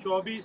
24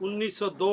1902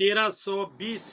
1320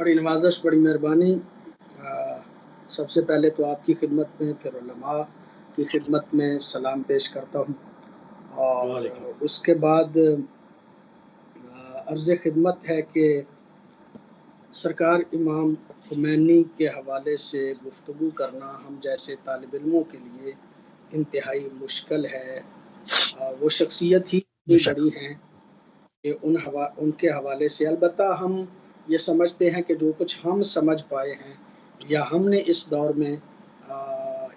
بڑی نوازش، بڑی مہربانی۔ سب سے پہلے تو آپ کی خدمت میں، پھر علماء کی خدمت میں سلام پیش کرتا ہوں، اور وعلیکم اس کے بعد عرض خدمت ہے کہ سرکار امام خمینی کے حوالے سے گفتگو کرنا ہم جیسے طالب علموں کے لیے انتہائی مشکل ہے۔ وہ شخصیت ہی اتنی بے شک بڑی ہیں کہ ان کے حوالے سے البتہ ہم یہ سمجھتے ہیں کہ جو کچھ ہم سمجھ پائے ہیں یا ہم نے اس دور میں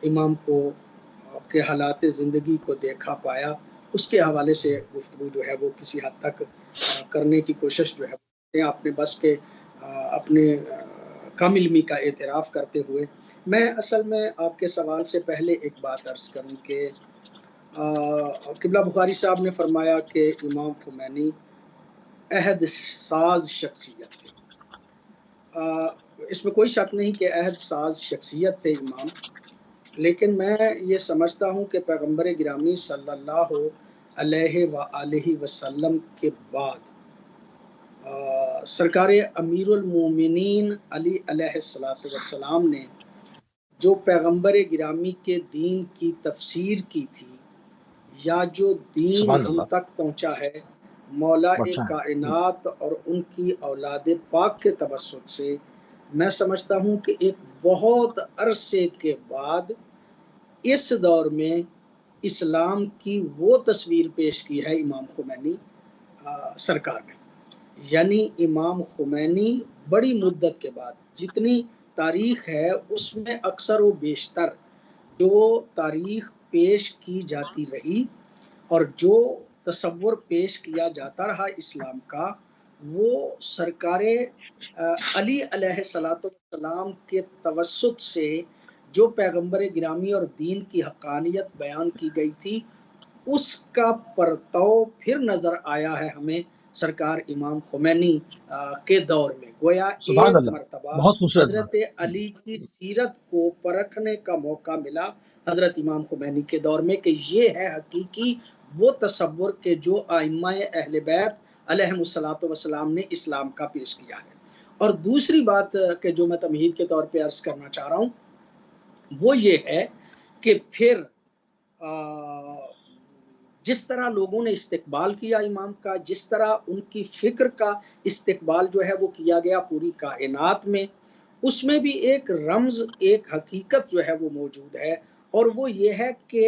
امام کو کے حالات زندگی کو دیکھا پایا، اس کے حوالے سے گفتگو جو ہے وہ کسی حد تک کرنے کی کوشش جو ہے اپنے بس کے اپنے کم علمی کا اعتراف کرتے ہوئے۔ میں اصل میں آپ کے سوال سے پہلے ایک بات عرض کروں کہ قبلہ بخاری صاحب نے فرمایا کہ امام خمینی عہد ساز شخصیت تھے۔ اس میں کوئی شک نہیں کہ عہد ساز شخصیت تھے امام، لیکن میں یہ سمجھتا ہوں کہ پیغمبر گرامی صلی اللہ علیہ وآلہ وسلم کے بعد سرکار امیر المومنین علی علیہ السلام نے جو پیغمبر گرامی کے دین کی تفسیر کی تھی یا جو دین سبحان ہم اللہ تک پہنچا ہے مولا بڑھتا ہے کائنات اور ان کی اولاد پاک کے توسط سے، میں سمجھتا ہوں کہ ایک بہت عرصے کے بعد اس دور میں اسلام کی وہ تصویر پیش کی ہے امام خمینی سرکار نے۔ یعنی امام خمینی بڑی مدت کے بعد، جتنی تاریخ ہے اس میں اکثر و بیشتر جو تاریخ پیش کی جاتی رہی اور جو تصور پیش کیا جاتا رہا اسلام کا، وہ سرکار علی علیہ السلام کے توسط سے جو پیغمبر گرامی اور دین کی حقانیت بیان کی گئی تھی، اس کا پرتو پھر نظر آیا ہے ہمیں سرکار امام خمینی کے دور میں۔ گویا سبحان ایک اللہ مرتبہ بہت خوبصورت بات حضرت علی کی سیرت کو پرکھنے کا موقع ملا حضرت امام خمینی کے دور میں کہ یہ ہے حقیقی وہ تصور کہ جو ائمہ اہل بیت علیہم الصلوۃ والسلام نے اسلام کا پیش کیا ہے۔ اور دوسری بات کہ جو میں تمہید کے طور پہ عرض کرنا چاہ رہا ہوں وہ یہ ہے کہ پھر جس طرح لوگوں نے استقبال کیا امام کا، جس طرح ان کی فکر کا استقبال جو ہے وہ کیا گیا پوری کائنات میں، اس میں بھی ایک رمز، ایک حقیقت جو ہے وہ موجود ہے، اور وہ یہ ہے کہ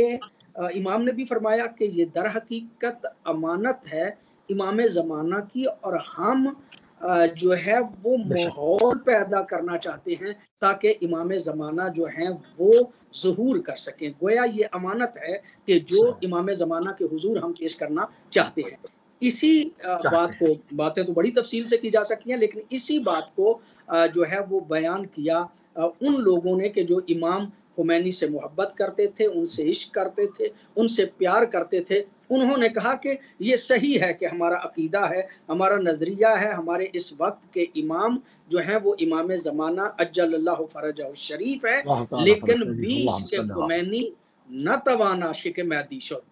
امام نے بھی فرمایا کہ یہ در حقیقت امانت ہے امام زمانہ کی، اور ہم جو ہے وہ بے شک ماحول پیدا کرنا چاہتے ہیں تاکہ امام زمانہ جو ہیں وہ ظہور کر سکیں۔ گویا یہ امانت ہے کہ جو امام زمانہ کے حضور ہم پیش کرنا چاہتے ہیں۔ اسی چاہتے ہیں باتیں تو بڑی تفصیل سے کی جا سکتی ہیں، لیکن اسی بات کو جو ہے وہ بیان کیا ان لوگوں نے کہ جو امام خمینی سے محبت کرتے تھے، ان سے عشق کرتے تھے، ان سے پیار کرتے تھے۔ انہوں نے کہا کہ یہ صحیح ہے کہ ہمارا عقیدہ ہے، ہمارا نظریہ ہے، ہمارے اس وقت کے امام جو ہیں وہ امام زمانہ اجل اللہ فرجہ الشریف ہے، اللہ تعالیٰ لیکن فرج بھی اللہم عشق صلی اللہ خمینی نہ توانا عاشق مہدی شد۔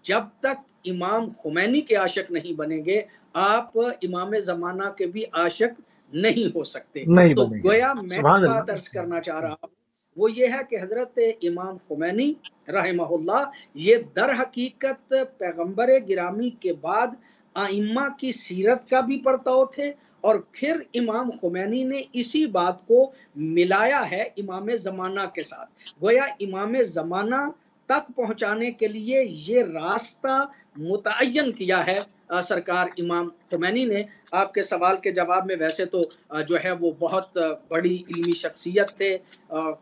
جب تک امام خمینی کے عاشق نہیں بنیں گے، آپ امام زمانہ کے بھی عاشق نہیں ہو سکتے۔ نہیں تو بنے گے گویا میں سبحان بات اللہ عرض کرنا چاہ رہا ہوں وہ یہ ہے کہ حضرت امام خمینی رحمہ اللہ یہ در حقیقت پیغمبر گرامی کے بعد ائمہ کی سیرت کا بھی پرتو تھے، اور پھر امام خمینی نے اسی بات کو ملایا ہے امام زمانہ کے ساتھ۔ گویا امام زمانہ تک پہنچانے کے لیے یہ راستہ متعین کیا ہے سرکار امام خمینی نے۔ آپ کے سوال کے جواب میں ویسے تو جو ہے وہ بہت بڑی علمی شخصیت تھے،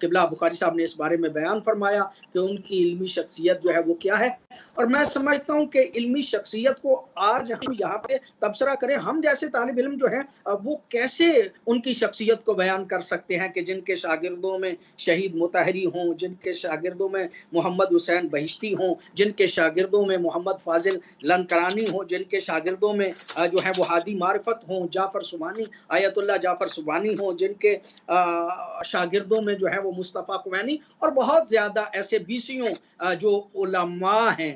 قبلہ بخاری صاحب نے اس بارے میں بیان فرمایا کہ ان کی علمی شخصیت جو ہے وہ کیا ہے، اور میں سمجھتا ہوں کہ علمی شخصیت کو آج ہم یہاں پہ تبصرہ کریں، ہم جیسے طالب علم جو ہیں وہ کیسے ان کی شخصیت کو بیان کر سکتے ہیں کہ جن کے شاگردوں میں شہید مطہری ہوں، جن کے شاگردوں میں محمد حسین بہشتی ہوں، جن کے شاگردوں میں محمد فاضل لنکرانی ہوں، جن کے شاگردوں میں جو ہے وہ ہادی معرفت ہوں، جعفر سبحانی، آیت اللہ جعفر سبحانی ہوں، جن کے شاگردوں میں جو ہے وہ مصطفیٰ خمینی، اور بہت زیادہ ایسے بیسیوں جو علماء ہیں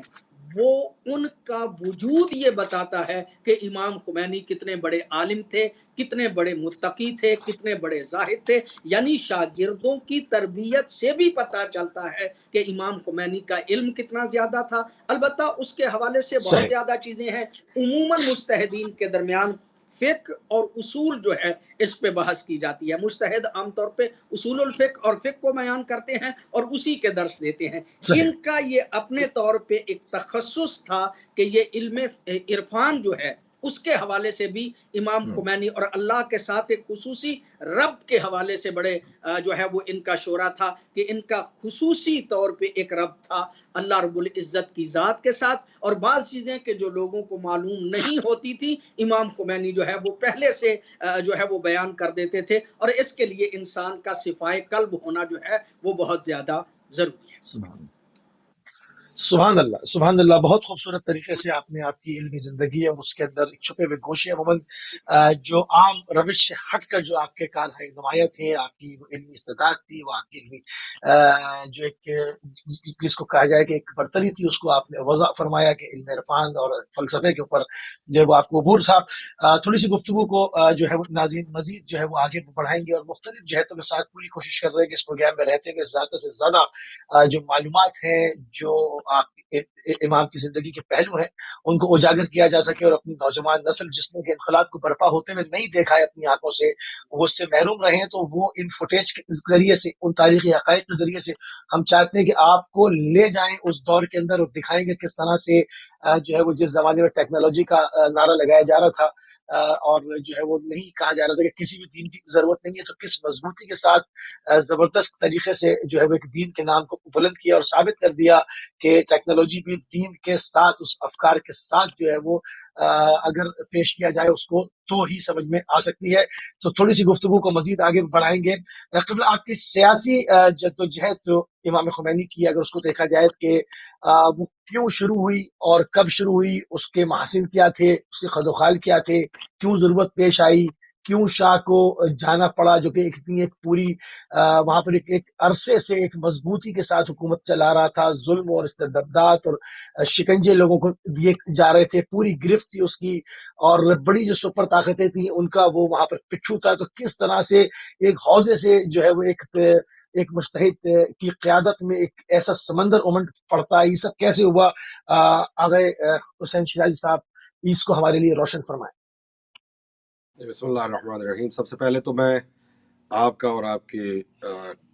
وہ ان کا وجود یہ بتاتا ہے کہ امام خمینی کتنے بڑے عالم تھے، کتنے بڑے متقی تھے، کتنے بڑے زاہد تھے. یعنی شاگردوں کی تربیت سے بھی پتہ چلتا ہے کہ امام خمینی کا علم کتنا زیادہ تھا. البتہ اس کے حوالے سے بہت صحیح. زیادہ چیزیں ہیں. عموماً مجتہدین کے درمیان فقہ اور اصول جو ہے اس پہ بحث کی جاتی ہے. مجتہد عام طور پہ اصول الفقہ اور فقہ کو بیان کرتے ہیں اور اسی کے درس دیتے ہیں. صحیح. ان کا یہ اپنے طور پہ ایک تخصص تھا کہ یہ علم عرفان جو ہے اس کے حوالے سے بھی امام خمینی اور اللہ کے ساتھ ایک خصوصی ربط کے حوالے سے بڑے جو ہے وہ ان کا شعرا تھا کہ ان کا خصوصی طور پہ ایک ربط تھا اللہ رب العزت کی ذات کے ساتھ. اور بعض چیزیں کہ جو لوگوں کو معلوم نہیں ہوتی تھی امام خمینی جو ہے وہ پہلے سے جو ہے وہ بیان کر دیتے تھے. اور اس کے لیے انسان کا صفائے قلب ہونا جو ہے وہ بہت زیادہ ضروری ہے. سبحان اللہ، سبحان اللہ. بہت خوبصورت طریقے سے آپ نے آپ کی علمی زندگی ہے اس کے اندر ایک چھپے ہوئے گوشے عموماً جو عام روش سے ہٹ کر جو آپ کے نمایاں تھے، آپ کی وہ علمی استعداد تھی، وہ آپ کی علمی جو ایک جس کو کہا جائے کہ ایک برتری تھی، اس کو آپ نے وضع فرمایا کہ علم عرفان اور فلسفے کے اوپر جو وہ آپ کو عبور تھا. تھوڑی سی گفتگو کو جو ہے وہ ناظرین مزید جو ہے وہ آگے بڑھائیں گے اور مختلف جہتوں کے ساتھ پوری کوشش کر رہے ہیں کہ اس پروگرام میں رہتے ہوئے زیادہ سے زیادہ جو معلومات ہیں، جو آپ امام کی زندگی کے پہلو ہیں، ان کو اجاگر کیا جا سکے اور اپنی نوجوان نسل جس نے کہ انقلاب کو برپا ہوتے ہوئے نہیں دیکھا ہے اپنی آنکھوں سے، وہ اس سے محروم رہے ہیں. تو وہ ان فوٹیج کے ذریعے سے، ان تاریخی حقائق کے ذریعے سے ہم چاہتے ہیں کہ آپ کو لے جائیں اس دور کے اندر اور دکھائیں گے کس طرح سے جو ہے وہ جس زمانے میں ٹیکنالوجی کا نعرہ لگایا جا رہا تھا اور جو ہے وہ نہیں کہا جا رہا تھا کہ کسی بھی دین کی ضرورت نہیں ہے، تو کس مضبوطی کے ساتھ زبردست طریقے سے جو ہے وہ ایک دین کے نام کو بلند کیا اور ثابت کر دیا کہ ٹیکنالوجی بھی دین کے ساتھ، اس افکار کے ساتھ جو ہے وہ اگر پیش کیا جائے اس کو تو ہی سمجھ میں آ سکتی ہے. تو تھوڑی سی گفتگو کو مزید آگے بڑھائیں گے. قبل آپ کی سیاسی جدوجہد جو امام خمینی کی اگر اس کو دیکھا جائے کہ وہ کیوں شروع ہوئی اور کب شروع ہوئی، اس کے محاسن کیا تھے، اس کے خد و خال کیا تھے، کیوں ضرورت پیش آئی، کیوں شاہ کو جانا پڑا جو کہ ایک پوری وہاں پر ایک عرصے سے ایک مضبوطی کے ساتھ حکومت چلا رہا تھا، ظلم اور استبداد اور شکنجے لوگوں کو دیے جا رہے تھے، پوری گرفت تھی اس کی اور بڑی جو سپر طاقتیں تھیں ان کا وہ وہاں پر پچھو تھا. تو کس طرح سے ایک حوضے سے جو ہے وہ ایک مجتہد کی قیادت میں ایک ایسا سمندر امنڈ پڑتا ہے، یہ سب کیسے ہوا؟ آغا حسین شیرازی صاحب اس کو ہمارے لیے روشن فرمائیں. بسم اللہ الرحمن الرحیم. سب سے پہلے تو میں آپ کا اور آپ کے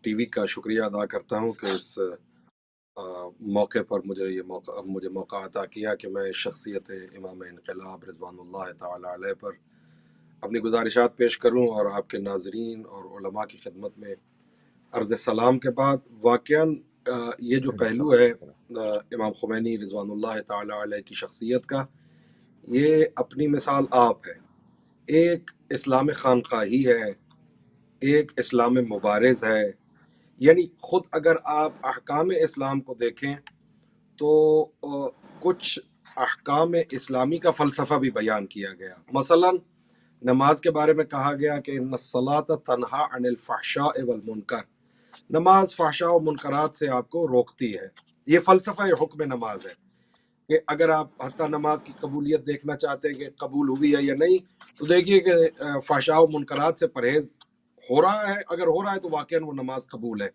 ٹی وی کا شکریہ ادا کرتا ہوں کہ اس موقع پر مجھے موقع عطا کیا کہ میں شخصیت امام انقلاب رضوان اللہ تعالی علیہ پر اپنی گزارشات پیش کروں اور آپ کے ناظرین اور علماء کی خدمت میں عرض سلام کے بعد واقعاً یہ جو پہلو ہے امام خمینی رضوان اللہ تعالی علیہ کی شخصیت کا، یہ اپنی مثال آپ ہے. ایک اسلام خانقاہی ہے، ایک اسلام مبارز ہے. یعنی خود اگر آپ احکام اسلام کو دیکھیں تو کچھ احکام اسلامی کا فلسفہ بھی بیان کیا گیا. مثلا نماز کے بارے میں کہا گیا کہ ان الصلاۃ تنہا عن الفحشاء والمنکر، نماز فحشاء و منکرات سے آپ کو روکتی ہے. یہ فلسفہ حکم نماز ہے کہ اگر آپ حتیٰ نماز کی قبولیت دیکھنا چاہتے ہیں کہ قبول ہوئی ہے یا نہیں، تو دیکھیے کہ فحشاء و منکرات سے پرہیز ہو رہا ہے. اگر ہو رہا ہے تو واقعاً وہ نماز قبول ہے.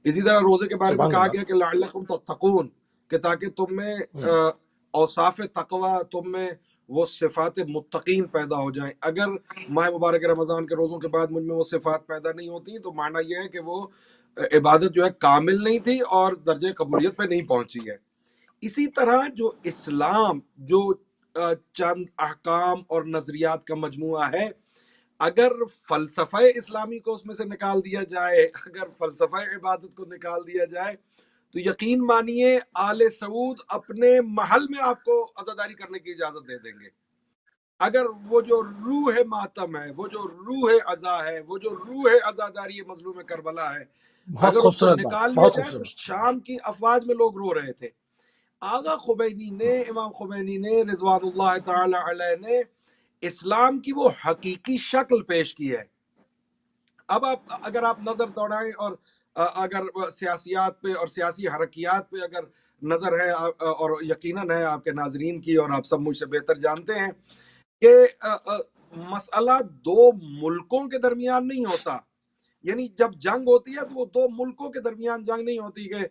اسی طرح روزے کے بارے میں کہا گیا کہ لعلکم تتقون، کہ تاکہ تم میں اوصاف تقوی، تم میں وہ صفات متقین پیدا ہو جائیں. اگر ماہ مبارک رمضان کے روزوں کے بعد مجھ میں وہ صفات پیدا نہیں ہوتی تو معنی یہ ہے کہ وہ عبادت جو ہے کامل نہیں تھی اور درجہ قبولیت پہ نہیں پہنچی ہے. اسی طرح جو اسلام جو چند احکام اور نظریات کا مجموعہ ہے، اگر فلسفہ اسلامی کو اس میں سے نکال دیا جائے، اگر فلسفہ عبادت کو نکال دیا جائے تو یقین مانیے آل سعود اپنے محل میں آپ کو عزاداری کرنے کی اجازت دے دیں گے. اگر وہ جو روح ماتم ہے، وہ جو روح عزا ہے، وہ جو روح عزاداری مظلوم کربلا ہے، اگر اس کو نکال لیا جائے تو شام کی افواج میں لوگ رو رہے تھے. آغا خمینی نے، امام خمینی نے رضوان اللہ تعالی علیہ نے اسلام کی وہ حقیقی شکل پیش کی ہے. اب اگر آپ نظر دوڑائیں اور اگر سیاسیات پہ اور سیاسی حرکیات پہ اگر نظر ہے اور یقیناً ہے آپ کے ناظرین کی، اور آپ سب مجھ سے بہتر جانتے ہیں کہ مسئلہ دو ملکوں کے درمیان نہیں ہوتا. یعنی جب جنگ ہوتی ہے تو وہ دو ملکوں کے درمیان جنگ نہیں ہوتی کہ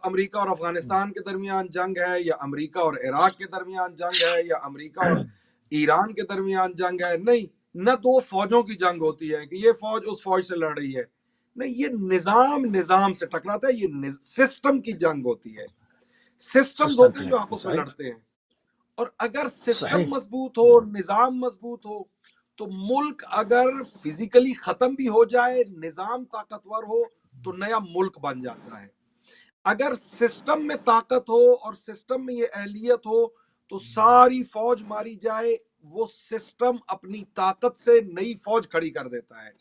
امریکہ اور افغانستان کے درمیان جنگ ہے، یا امریکہ اور عراق کے درمیان جنگ ہے، یا امریکہ اور ایران کے درمیان جنگ ہے. نہیں، نہ دو فوجوں کی جنگ ہوتی ہے کہ یہ فوج اس فوج سے لڑ رہی ہے. نہیں، یہ نظام سے ٹکراتا ہے. یہ سسٹم کی جنگ ہوتی ہے. سسٹمز سسٹم ہوتے کی ہیں جو ہے. آپس میں صحیح لڑتے ہیں. اور اگر سسٹم صحیح. مضبوط ہو، نظام مضبوط ہو، تو ملک اگر فزیکلی ختم بھی ہو جائے، نظام طاقتور ہو تو نیا ملک بن جاتا ہے. اگر سسٹم میں طاقت ہو اور سسٹم میں یہ اہلیت ہو تو ساری فوج ماری جائے، وہ سسٹم اپنی طاقت سے نئی فوج کھڑی کر دیتا ہے.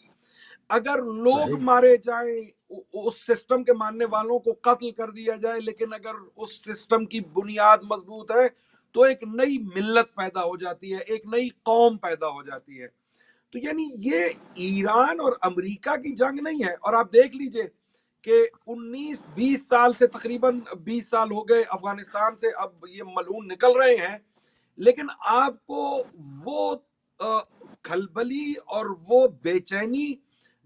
اگر لوگ صحیح. مارے جائیں، اس سسٹم کے ماننے والوں کو قتل کر دیا جائے، لیکن اگر اس سسٹم کی بنیاد مضبوط ہے تو ایک نئی ملت پیدا ہو جاتی ہے، ایک نئی قوم پیدا ہو جاتی ہے. تو یعنی یہ ایران اور امریکہ کی جنگ نہیں ہے. اور آپ دیکھ لیجئے کہ 19-20 سال سے، تقریباً 20 سال ہو گئے افغانستان سے، اب یہ ملعون نکل رہے ہیں، لیکن آپ کو وہ کھلبلی اور وہ بے چینی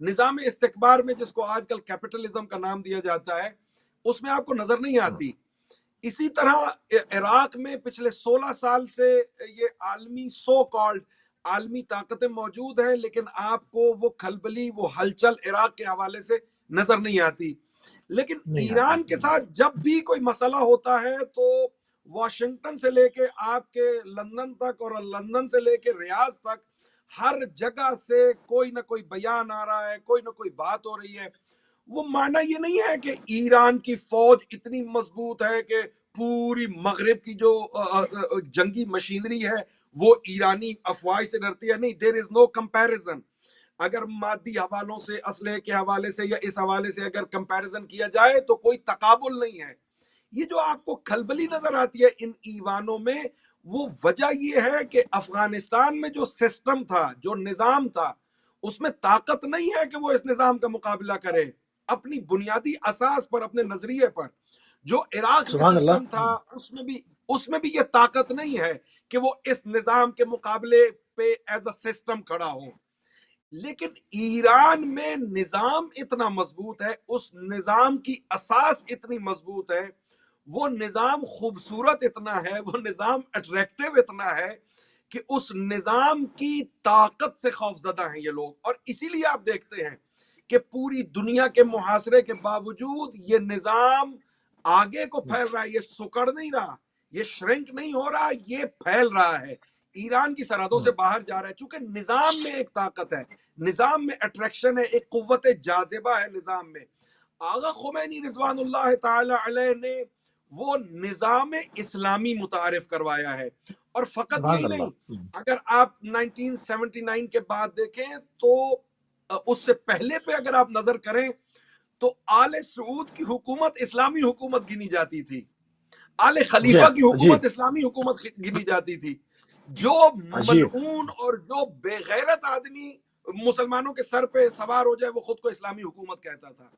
نظام استکبار میں، جس کو آج کل کیپٹلزم کا نام دیا جاتا ہے، اس میں آپ کو نظر نہیں آتی. اسی طرح عراق میں پچھلے 16 سال سے یہ عالمی سو کالڈ عالمی طاقتیں موجود ہیں، لیکن آپ کو وہ کھلبلی، وہ ہلچل عراق کے حوالے سے نظر نہیں آتی. لیکن نہیں آتی. ایران کے ساتھ جب بھی کوئی مسئلہ ہوتا ہے تو واشنگٹن سے لے کے آپ کے لندن تک، اور لندن سے لے کے ریاض تک، ہر جگہ سے کوئی نہ کوئی بیان آ رہا ہے، کوئی نہ کوئی بات ہو رہی ہے. وہ معنی یہ نہیں ہے کہ ایران کی فوج اتنی مضبوط ہے کہ پوری مغرب کی جو جنگی مشینری ہے وہ ایرانی افواج سے ڈرتی ہے. نہیں، دیر از نو کمپیریزن. اگر مادی حوالوں سے، اسلحے کے حوالے سے، یا اس حوالے سے اگر کمپیریزن کیا جائے تو کوئی تقابل نہیں ہے. یہ جو آپ کو کھلبلی نظر آتی ہے ان ایوانوں میں، وہ وجہ یہ ہے کہ افغانستان میں جو سسٹم تھا، جو نظام تھا، اس میں طاقت نہیں ہے کہ وہ اس نظام کا مقابلہ کرے اپنی بنیادی اساس پر، اپنے نظریے پر. جو عراق میں سبحان سسٹم اللہ. تھا، اس میں بھی یہ طاقت نہیں ہے کہ وہ اس نظام کے مقابلے پہ ایز اے سسٹم کھڑا ہو. لیکن ایران میں نظام اتنا مضبوط ہے، اس نظام کی اساس اتنی مضبوط ہے، وہ نظام خوبصورت اتنا ہے، وہ نظام اٹریکٹیو اتنا ہے کہ اس نظام کی طاقت سے خوف زدہ ہیں یہ لوگ. اور اسی لیے آپ دیکھتے ہیں کہ پوری دنیا کے محاصرے کے باوجود یہ نظام آگے کو پھیل رہا ہے. یہ سکڑ نہیں رہا، یہ شرنک نہیں ہو رہا، یہ پھیل رہا ہے، ایران کی سرحدوں سے باہر جا رہا ہے. چونکہ نظام میں ایک طاقت ہے، نظام میں اٹریکشن ہے، ایک قوت جاذبہ ہے نظام میں. آغا خمینی رضوان اللہ تعالی علیہ نے وہ نظام اسلامی متعارف کروایا ہے. اور فقط سبحان یہی اللہ. نہیں، اگر آپ 1979 کے بعد دیکھیں تو اس سے پہلے پہ اگر آپ نظر کریں تو آل سعود کی حکومت اسلامی حکومت گنی جاتی تھی، آل جی خلیفہ کی عجیب. حکومت اسلامی حکومت گنی جاتی تھی. جو عجیب. ملعون اور جو بے غیرت آدمی مسلمانوں کے سر پہ سوار ہو جائے وہ خود کو اسلامی حکومت کہتا تھا.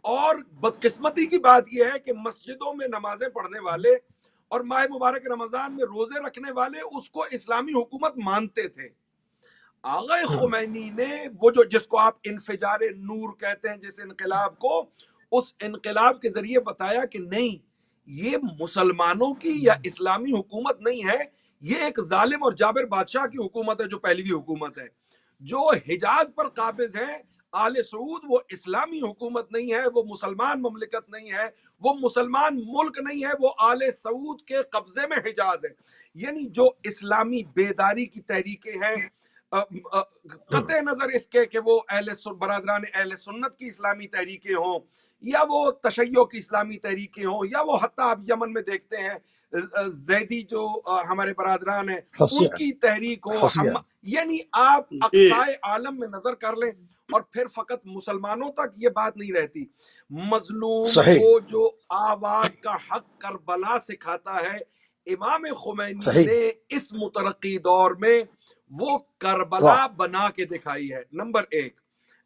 اور بدقسمتی کی بات یہ ہے کہ مسجدوں میں نمازیں پڑھنے والے اور ماہ مبارک رمضان میں روزے رکھنے والے اس کو اسلامی حکومت مانتے تھے. آغا خمینی نے وہ جس کو آپ انفجار نور کہتے ہیں، جس انقلاب کو، اس انقلاب کے ذریعے بتایا کہ نہیں، یہ مسلمانوں کی یا اسلامی حکومت نہیں ہے، یہ ایک ظالم اور جابر بادشاہ کی حکومت ہے جو پہلوی حکومت ہے. جو حجاز پر قابض ہیں آل سعود، وہ اسلامی حکومت نہیں ہے، وہ مسلمان مملکت نہیں ہے، وہ مسلمان ملک نہیں ہے، وہ آل سعود کے قبضے میں حجاز ہے. یعنی جو اسلامی بیداری کی تحریکیں ہیں، قطع نظر اس کے کہ وہ برادران اہل سنت کی اسلامی تحریکیں ہوں، یا وہ تشیع کی اسلامی تحریکیں ہوں، یا وہ حتیٰ آپ یمن میں دیکھتے ہیں زیدی جو ہمارے برادران ہیں ان کی تحریک ہو، یعنی آپ اقصائے عالم میں نظر کر لیں اور پھر فقط مسلمانوں تک یہ بات نہیں رہتی. مظلوم صحیح. کو جو آواز کا حق کربلا سکھاتا ہے، امام خمینی صحیح. نے اس مترقی دور میں وہ کربلا بنا کے دکھائی ہے. نمبر ایک.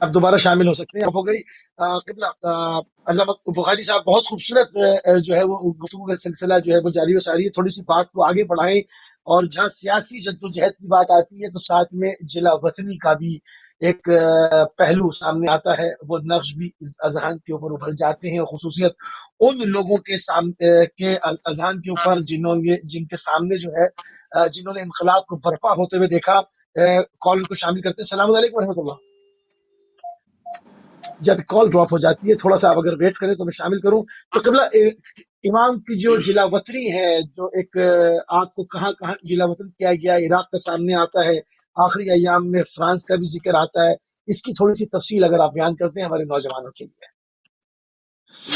اب دوبارہ شامل ہو سکتے ہیں. اب ہو گئی قبلہ علامہ بخاری صاحب بہت خوبصورت جو ہے وہ گفتگو کا سلسلہ جو ہے وہ جاری و ساری ہے. تھوڑی سی بات کو آگے بڑھائیں اور جہاں سیاسی جدوجہد کی بات آتی ہے تو ساتھ میں جلا وطنی کا بھی ایک پہلو سامنے آتا ہے. وہ نقش بھی اذہان کے اوپر ابھر جاتے ہیں, خصوصیت ان لوگوں کے سامنے کے اذہان کے اوپر جن کے سامنے جو ہے جنہوں نے انقلاب کو برپا ہوتے ہوئے دیکھا. کال کو شامل کرتے ہیں. السلام علیکم ورحمۃ اللہ. جب کال ڈراپ ہو جاتی ہے تھوڑا سا آپ اگر ویٹ کریں تو میں شامل کروں. تو قبلہ امام کی جو جلا وطنی ہے, جو ایک آپ کو کہاں کہاں جلا وطن کیا گیا, عراق کا سامنے آتا ہے, آخری ایام میں فرانس کا بھی ذکر آتا ہے, اس کی تھوڑی سی تفصیل اگر آپ بیان کرتے ہیں ہمارے نوجوانوں کے لیے.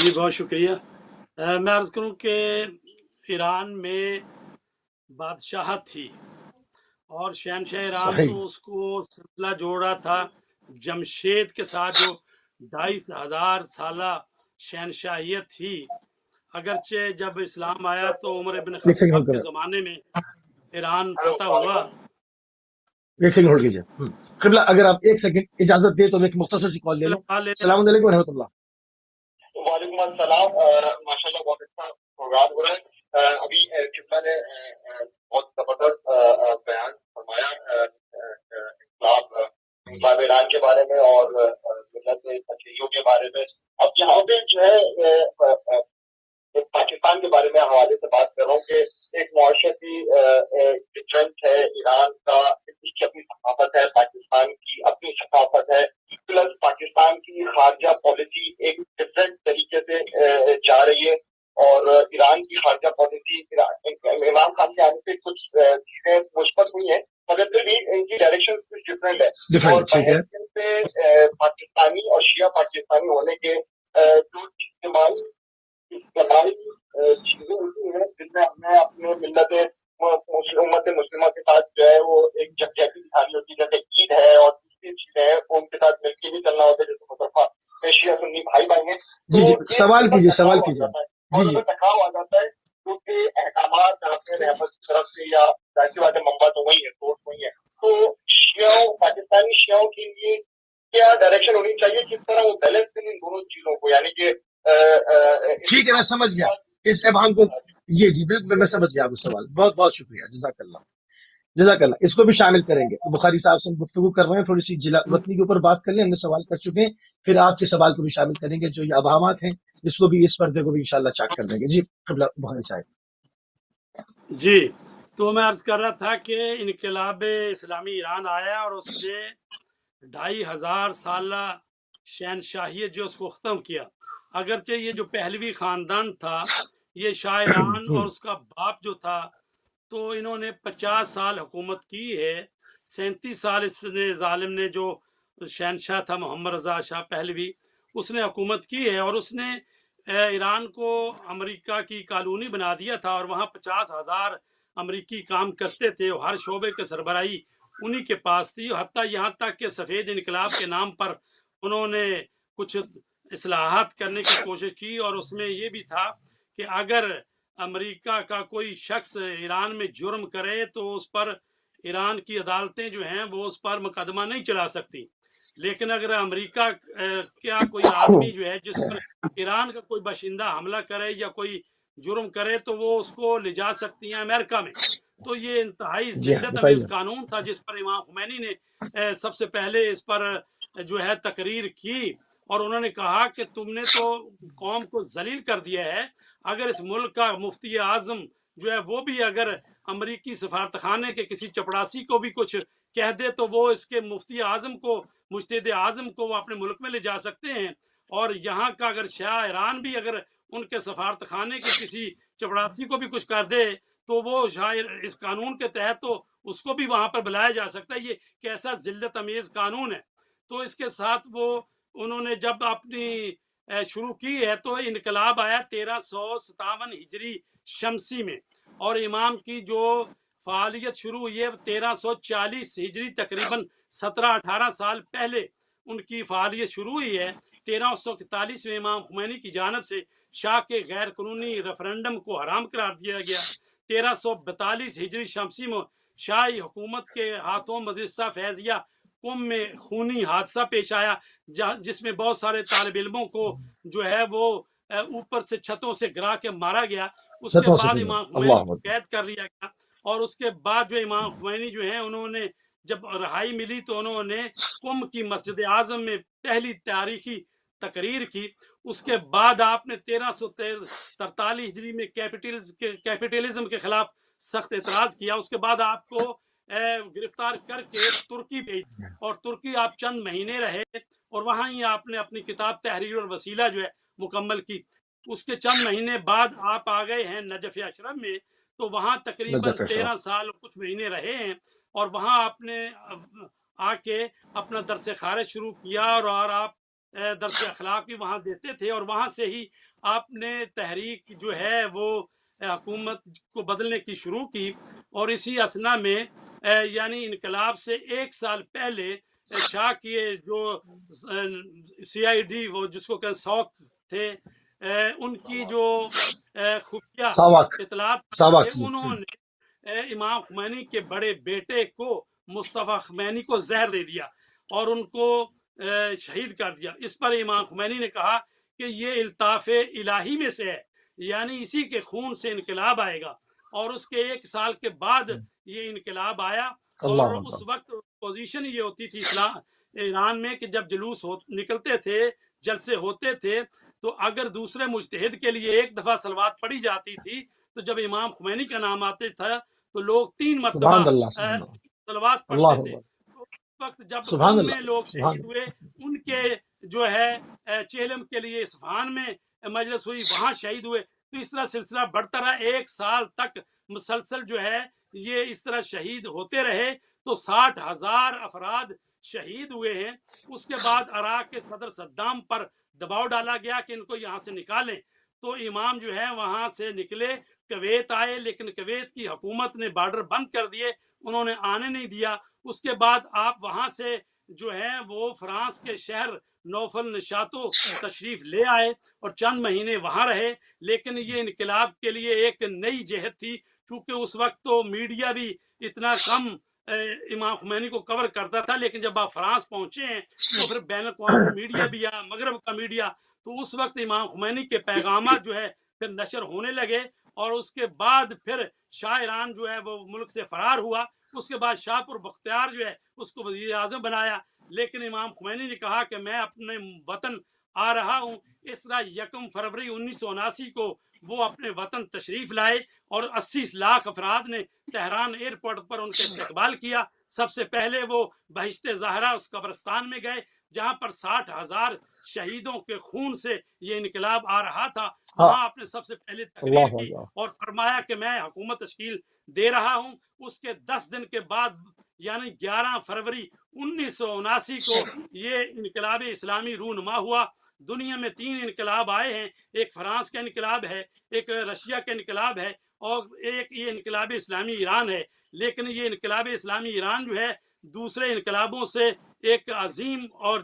جی بہت شکریہ. میں عرض کروں کہ ایران میں بادشاہت تھی اور شہنشاہ ایران صحیح. تو اس کو سلسلہ جوڑا تھا جمشید کے ساتھ جو 2500 سالہ شہنشاہیت تھی. اگرچہ جب اسلام آیا تو عمر ابن ایک سیکنڈ ہولڈ خطاب کے کریں, زمانے میں ایران فتح ہوا. ایک سیکنڈ ہولڈ کیجیے. قبلہ اگر آپ ایک سیکنڈ اجازت دیں تو میں ایک مختصر سی کال لے لوں. السلام علیکم ورحمۃ اللہ. وعلیکم السلام. ماشاء اللہ بہت اچھا پروگرام ہو رہا ہے. ابھی قبلہ نے بہت زبردست بیان فرمایا انقلاب ایران کے بارے میں اور ملت تشیعوں کے بارے میں. اب یہاں پہ جو ہے پاکستان کے بارے میں حوالے سے بات کر رہا ہوں کہ ایک معاشرتی ڈفرینس ہے ایران کا. اس کی اپنی ثقافت ہے, پاکستان کی اپنی ثقافت ہے, پلس پاکستان کی خارجہ پالیسی ایک ڈفرینٹ طریقے سے جا رہی ہے. اور ایران کی خارجہ پالیسی عمران خان کے آنے سے کچھ چیزیں مثبت ہوئی ہیں مگر پھر بھی ان کی ڈائریکشن کچھ ڈفرینٹ ہے. اور بحثیت سے پاکستانی اور شیعہ پاکستانی ہونے کے جو اجتماعی چیزیں ہوتی ہیں جن میں ہمیں اپنے ملت امت مسلمہ کے ساتھ جو ہے وہ ایک یکجہتی دکھانی ہوتی ہے. جیسے عید ہے اور دوسری چیزیں ہیں وہ ان کے ساتھ مل کے بھی چلنا ہوتا ہے. جیسے مصطفیٰ شیعہ سنی بھائی بھائی ہیں جی جی سوال کیجیے, سوال کیجیے. اور اس میں ٹکراؤ آ جاتا ہے کیونکہ احکامات آپ نے رحمت کی طرف سے یا ظاہر سی بات ہے منبع تو وہی ہے, سورس وہی ہے. تو شیعوں پاکستانی شیعوں کے لیے کیا ڈائریکشن ہونی چاہیے, کس طرح وہ بیلنس کریں ان دونوں چیزوں کو, یعنی کہ ٹھیک ہے میں سمجھ گیا اس ابہام کو. جی جی بالکل میں سمجھ گیا آپ کا سوال. بہت بہت شکریہ, جزاک اللہ, جزاک اللہ. اس کو بھی شامل کریں گے. بخاری صاحب سے ہم گفتگو کر رہے ہیں, تھوڑی سی جلا وطنی کے اوپر بات کر لیں. ہم نے سوال کر چکے ہیں, پھر آپ کے سوال کو بھی شامل کریں گے. جو یہ ابہامات ہیں اس کو بھی, اس پردے کو بھی انشاءاللہ چاک کر دیں گے. جی قبلہ بخاری صاحب. جی تو میں عرض کر رہا تھا کہ انقلاب اسلامی ایران آیا اور اس نے 2500 سالہ شہنشاہیت جو اس کو ختم کیا. اگرچہ یہ جو پہلوی خاندان تھا یہ شاہ ایران اور اس کا باپ جو تھا تو انہوں نے 50 سال حکومت کی ہے. 37 سال اس نے ظالم نے جو شہنشاہ تھا محمد رضا شاہ پہلوی, اس نے حکومت کی ہے اور اس نے ایران کو امریکہ کی کالونی بنا دیا تھا اور وہاں 50,000 امریکی کام کرتے تھے. ہر شعبے کے سربراہی انہی کے پاس تھی. حتیٰ یہاں تک کہ سفید انقلاب کے نام پر انہوں نے کچھ اصلاحات کرنے کی کوشش کی اور اس میں یہ بھی تھا کہ اگر امریکہ کا کوئی شخص ایران میں جرم کرے تو اس پر ایران کی عدالتیں جو ہیں وہ اس پر مقدمہ نہیں چلا سکتی. لیکن اگر امریکہ کیا کوئی آدمی جو ہے جس پر ایران کا کوئی باشندہ حملہ کرے یا کوئی جرم کرے تو وہ اس کو لے جا سکتی ہیں امریکہ میں. تو یہ انتہائی ذلت امیز قانون تھا جس پر امام خمینی نے سب سے پہلے اس پر جو ہے تقریر کی اور انہوں نے کہا کہ تم نے تو قوم کو ذلیل کر دیا ہے. اگر اس ملک کا مفتی اعظم جو ہے وہ بھی اگر امریکی سفارتخانے کے کسی چپڑاسی کو بھی کچھ کہہ دے تو وہ اس کے مفتی اعظم کو, مجتہد اعظم کو وہ اپنے ملک میں لے جا سکتے ہیں. اور یہاں کا اگر شاہ ایران بھی اگر ان کے سفارتخانے کے کسی چپڑاسی کو بھی کچھ کر دے تو وہ شاید اس قانون کے تحت تو اس کو بھی وہاں پر بلایا جا سکتا ہے. یہ کیسا ذلت امیز قانون ہے. تو اس کے ساتھ وہ انہوں نے جب اپنی شروع کی ہے تو انقلاب آیا 1357 ہجری شمسی میں اور امام کی جو فعالیت شروع ہوئی ہے 1340 ہجری, تقریباً 17-18 سال پہلے ان کی فعالیت شروع ہوئی ہے. 1341 میں امام خمینی کی جانب سے شاہ کے غیر قانونی ریفرنڈم کو حرام قرار دیا گیا. 1342 ہجری شمسی میں شاہی حکومت کے ہاتھوں مدرسہ فیضیہ قم میں خونی حادثہ پیش آیا جس میں بہت سارے طالب علموں کو جو ہے وہ اوپر سے چھتوں سے گرا کے مارا گیا. اس کے بعد امام خمینی کو قید کر لیا گیا، اور اس کے بعد جو امام خمینی جو ہیں انہوں نے جب رہائی ملی تو انہوں نے قم کی مسجد اعظم میں پہلی تاریخی تقریر کی. اس کے بعد آپ نے 1343 ہجری میں کیپٹلزم کے خلاف سخت اعتراض کیا. اس کے بعد آپ کو گرفتار کر کے ترکی بھیج، اور ترکی آپ چند مہینے رہے، اور وہاں ہی آپ نے اپنی کتاب تحریر الوسیلہ جو ہے مکمل کی. اس کے چند مہینے بعد آپ آ گئے ہیں نجف اشرف میں، تو وہاں تقریباً 13 سال کچھ مہینے رہے ہیں، اور وہاں آپ نے آ کے اپنا درس خارج شروع کیا، اور آپ درس اخلاق بھی وہاں دیتے تھے، اور وہاں سے ہی آپ نے تحریک جو ہے وہ حکومت کو بدلنے کی شروع کی. اور اسی اثنا میں یعنی انقلاب سے ایک سال پہلے شاہ کی جو CID وہ جس کو کہ سوک تھے، ان کی جو خفیہ اطلاعات انہوں نے امام خمینی کے بڑے بیٹے کو مصطفیٰ خمینی کو زہر دے دیا اور ان کو شہید کر دیا. اس پر امام خمینی نے کہا کہ یہ الطاف الہی میں سے ہے، یعنی اسی کے خون سے انقلاب آئے گا. اور اس کے ایک سال کے بعد یہ انقلاب آیا. اور اس وقت پوزیشن یہ ہوتی تھی ایران میں کہ جب جلوس نکلتے تھے، جلسے ہوتے تھے، تو اگر دوسرے مجتہد کے لیے ایک دفعہ صلوات پڑھی جاتی تھی، تو جب امام خمینی کا نام آتے تھا تو لوگ 3 مرتبہ صلوات پڑھتے تھے. تو اس وقت جب قم میں لوگ شہید ہوئے، ان کے جو ہے چہلم کے لیے اصفہان میں مجلس ہوئی، وہاں شہید ہوئے. تو اس طرح سلسلہ بڑھتا رہا، 1 سال تک مسلسل جو ہے یہ اس طرح شہید ہوتے رہے. تو 60,000 افراد شہید ہوئے ہیں. اس کے بعد عراق کے صدر صدام پر دباؤ ڈالا گیا کہ ان کو یہاں سے نکالیں. تو امام جو ہے وہاں سے نکلے، کویت آئے، لیکن کویت کی حکومت نے بارڈر بند کر دیے، انہوں نے آنے نہیں دیا. اس کے بعد آپ وہاں سے جو ہے وہ فرانس کے شہر نوفل نشاتو تشریف لے آئے اور چند مہینے وہاں رہے. لیکن یہ انقلاب کے لیے ایک نئی جہت تھی، کیونکہ اس وقت تو میڈیا بھی اتنا کم امام خمینی کو کور کرتا تھا. لیکن جب آپ فرانس پہنچے ہیں تو پھر بین الاقوامی میڈیا بھی آیا، مغرب کا میڈیا. تو اس وقت امام خمینی کے پیغامات جو ہے پھر نشر ہونے لگے. اور اس کے بعد پھر شاہ ایران جو ہے وہ ملک سے فرار ہوا. اس کے بعد شاہ پور بختیار جو ہے اس کو وزیر اعظم بنایا. لیکن امام خمینی نے کہا کہ میں اپنے وطن آ رہا ہوں. اس طرح 1 فروری 1979 کو وہ اپنے وطن تشریف لائے، اور 80 لاکھ افراد نے تہران ایئرپورٹ پر ان کا استقبال کیا. سب سے پہلے وہ بہشت زہرا اس قبرستان میں گئے جہاں پر 60,000 شہیدوں کے خون سے یہ انقلاب آ رہا تھا. وہاں آپ نے سب سے پہلے تقریر کی اور فرمایا کہ میں حکومت تشکیل دے رہا ہوں. اس کے 10 دن کے بعد یعنی 11 فروری 1979 کو یہ انقلاب اسلامی رونما ہوا. دنیا میں 3 انقلاب آئے ہیں، ایک فرانس کا انقلاب ہے، ایک رشیا کا انقلاب ہے، اور ایک یہ انقلاب اسلامی ایران ہے. لیکن یہ انقلاب اسلامی ایران جو ہے دوسرے انقلابوں سے ایک عظیم اور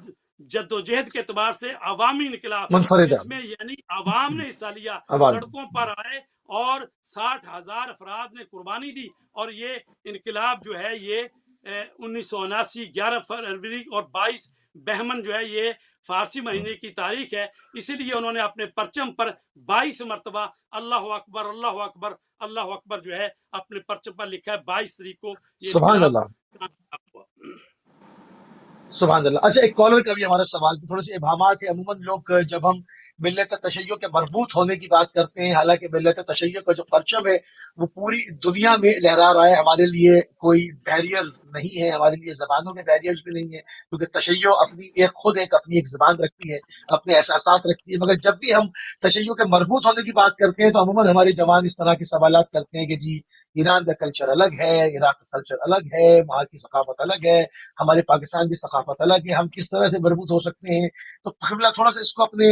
جدوجہد کے اعتبار سے عوامی انقلاب، جس میں یعنی عوام نے حصہ لیا، سڑکوں پر آئے اور 60,000 افراد نے قربانی دی. اور یہ انقلاب جو ہے یہ 1979 11 فروری اور 22 بہمن جو ہے یہ فارسی مہینے کی تاریخ ہے. اسی لیے انہوں نے اپنے پرچم پر 22 مرتبہ اللہ اکبر اللہ اکبر اللہ اکبر جو ہے اپنے پرچم پر لکھا ہے. 22 تاریخ کو یہ سبحان اللہ سبحان اللہ. اچھا، ایک کالر کا بھی ہمارا سوال تھوڑے سے ابہامات ہے. عموماً لوگ جب ہم ملت تشیع کے مربوط ہونے کی بات کرتے ہیں، حالانکہ ملت تشیع کا جو پرچم ہے وہ پوری دنیا میں لہرا رہا ہے. ہمارے لیے کوئی بیریئرز نہیں ہے، ہمارے لیے زبانوں کے بیریئرز بھی نہیں ہے، کیونکہ تشیع اپنی ایک زبان رکھتی ہے، اپنے احساسات رکھتی ہے. مگر جب بھی ہم تشیع کے مربوط ہونے کی بات کرتے ہیں تو عموماً ہمارے جوان اس طرح کے سوالات کرتے ہیں کہ جی ایران کا کلچر الگ ہے، عراق کا کلچر الگ ہے، وہاں کی ثقافت الگ ہے، ہمارے پاکستان کی ثقافت الگ ہے، ہم کس طرح سے مربوط ہو سکتے ہیں. تو تھوڑا سا اس کو اپنے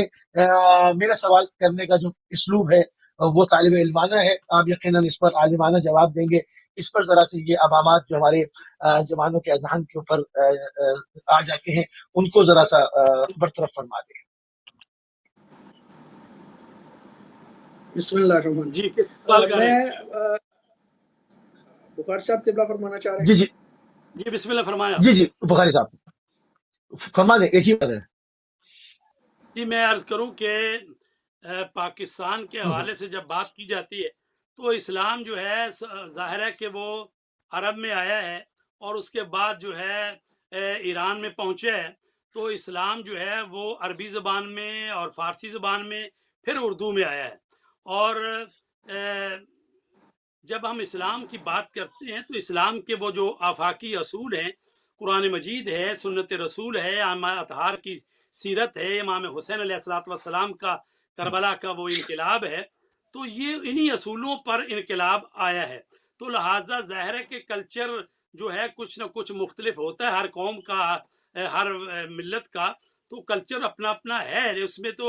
میرا سوال کرنے کا جو اسلوب ہے وہ طالب علمانہ ہے. آپ یقیناً اس پر عالمانہ جواب دیں گے. اس پر ذرا سے یہ عوامات جو ہمارے جوانوں کے اذہان کے اوپر آ جاتے ہیں ان کو ذرا سا برطرف فرما دیں. بسم اللہ الرحمن جی کس سوال کا میں بخاری صاحب قبلہ فرمانا چاہ رہے ہیں؟ جی جی بسم اللہ فرمایا. جی جی بخاری صاحب فرما دیں، ایک ہی بات ہے. جی میں عرض کروں کہ پاکستان کے حوالے سے جب بات کی جاتی ہے تو اسلام جو ہے ظاہر ہے کہ وہ عرب میں آیا ہے اور اس کے بعد جو ہے ایران میں پہنچا ہے. تو اسلام جو ہے وہ عربی زبان میں اور فارسی زبان میں پھر اردو میں آیا ہے. اور جب ہم اسلام کی بات کرتے ہیں تو اسلام کے وہ جو آفاقی اصول ہیں، قرآن مجید ہے، سنت رسول ہے، امام اطہار کی سیرت ہے، امام حسین علیہ الصلوۃ والسلام کا کربلا کا وہ انقلاب ہے، تو یہ انہی اصولوں پر انقلاب آیا ہے. تو لہٰذا ظاہر ہے کہ کلچر جو ہے کچھ نہ کچھ مختلف ہوتا ہے، ہر قوم کا، ہر ملت کا تو کلچر اپنا اپنا ہے. اس میں تو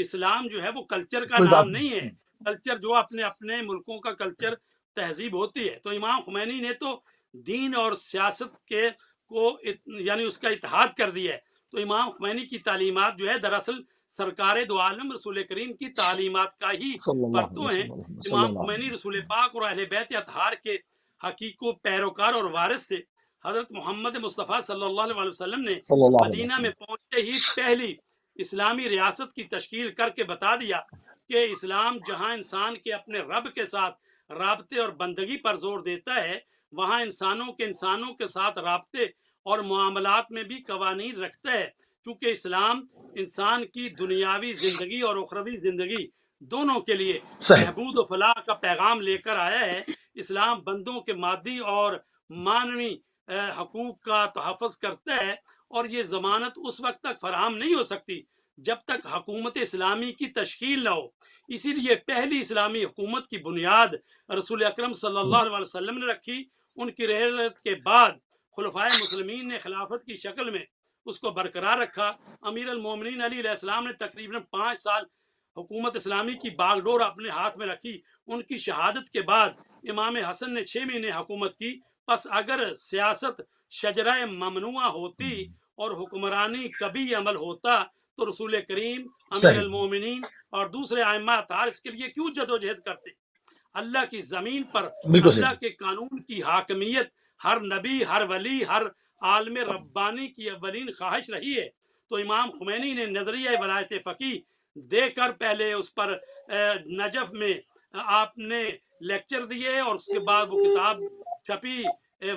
اسلام جو ہے وہ کلچر کا کوئی بات نام نہیں ہے. کلچر جو اپنے اپنے ملکوں کا کلچر تہذیب ہوتی ہے. تو امام خمینی نے تو دین اور سیاست کے کو یعنی اس کا اتحاد کر دیا ہے. تو امام خمینی کی تعلیمات جو ہے دراصل سرکار دو عالم رسول کریم کی تعلیمات کا ہی صلی اللہ علیہ پرتو ہیں. وسلم صلی امام اللہ خمینی علیہ رسول پاک اور اہل بیت اطہار کے حقیقی پیروکار اور وارث تھے. حضرت محمد مصطفیٰ صلی اللہ علیہ وسلم نے صلی اللہ علیہ مدینہ میں وسلم. پہنچتے ہی پہلی اسلامی ریاست کی تشکیل کر کے بتا دیا کہ اسلام جہاں انسان کے اپنے رب کے ساتھ رابطے اور بندگی پر زور دیتا ہے، وہاں انسانوں کے ساتھ رابطے اور معاملات میں بھی قوانین رکھتا ہے. چونکہ اسلام انسان کی دنیاوی زندگی اور اخروی زندگی دونوں کے لیے صحیح. بہبود و فلاح کا پیغام لے کر آیا ہے. اسلام بندوں کے مادی اور معنوی حقوق کا تحفظ کرتا ہے اور یہ ضمانت اس وقت تک فراہم نہیں ہو سکتی جب تک حکومت اسلامی کی تشکیل نہ ہو. اسی لیے پہلی اسلامی حکومت کی بنیاد رسول اکرم صلی اللہ علیہ وسلم نے رکھی. ان کی رحلت کے بعد خلفائے مسلمین نے خلافت کی شکل میں اس کو برقرار رکھا. امیر المومنین علی علیہ السلام نے تقریباً 5 سال حکومت اسلامی کی باغ ڈور اپنے ہاتھ میں رکھی. ان کی شہادت کے بعد امام حسن نے 6 مہینے حکومت کی. پس اگر سیاست شجرہ ممنوعہ ہوتی اور حکمرانی کبھی عمل ہوتا تو رسول کریم، امیر صحیح. المومنین اور دوسرے ائمہ اطہار اس کے لیے کیوں جدوجہد کرتے؟ اللہ کی زمین پر بالکل صحیح. اللہ کے قانون کی حاکمیت ہر نبی، ہر ولی، ہر عالم ربانی کی اولین خواہش رہی ہے. تو امام خمینی نے نظریہ ولایت فقیہ دے کر پہلے اس پر نجف میں آپ نے لیکچر دیے اور اس کے بعد وہ کتاب چھپی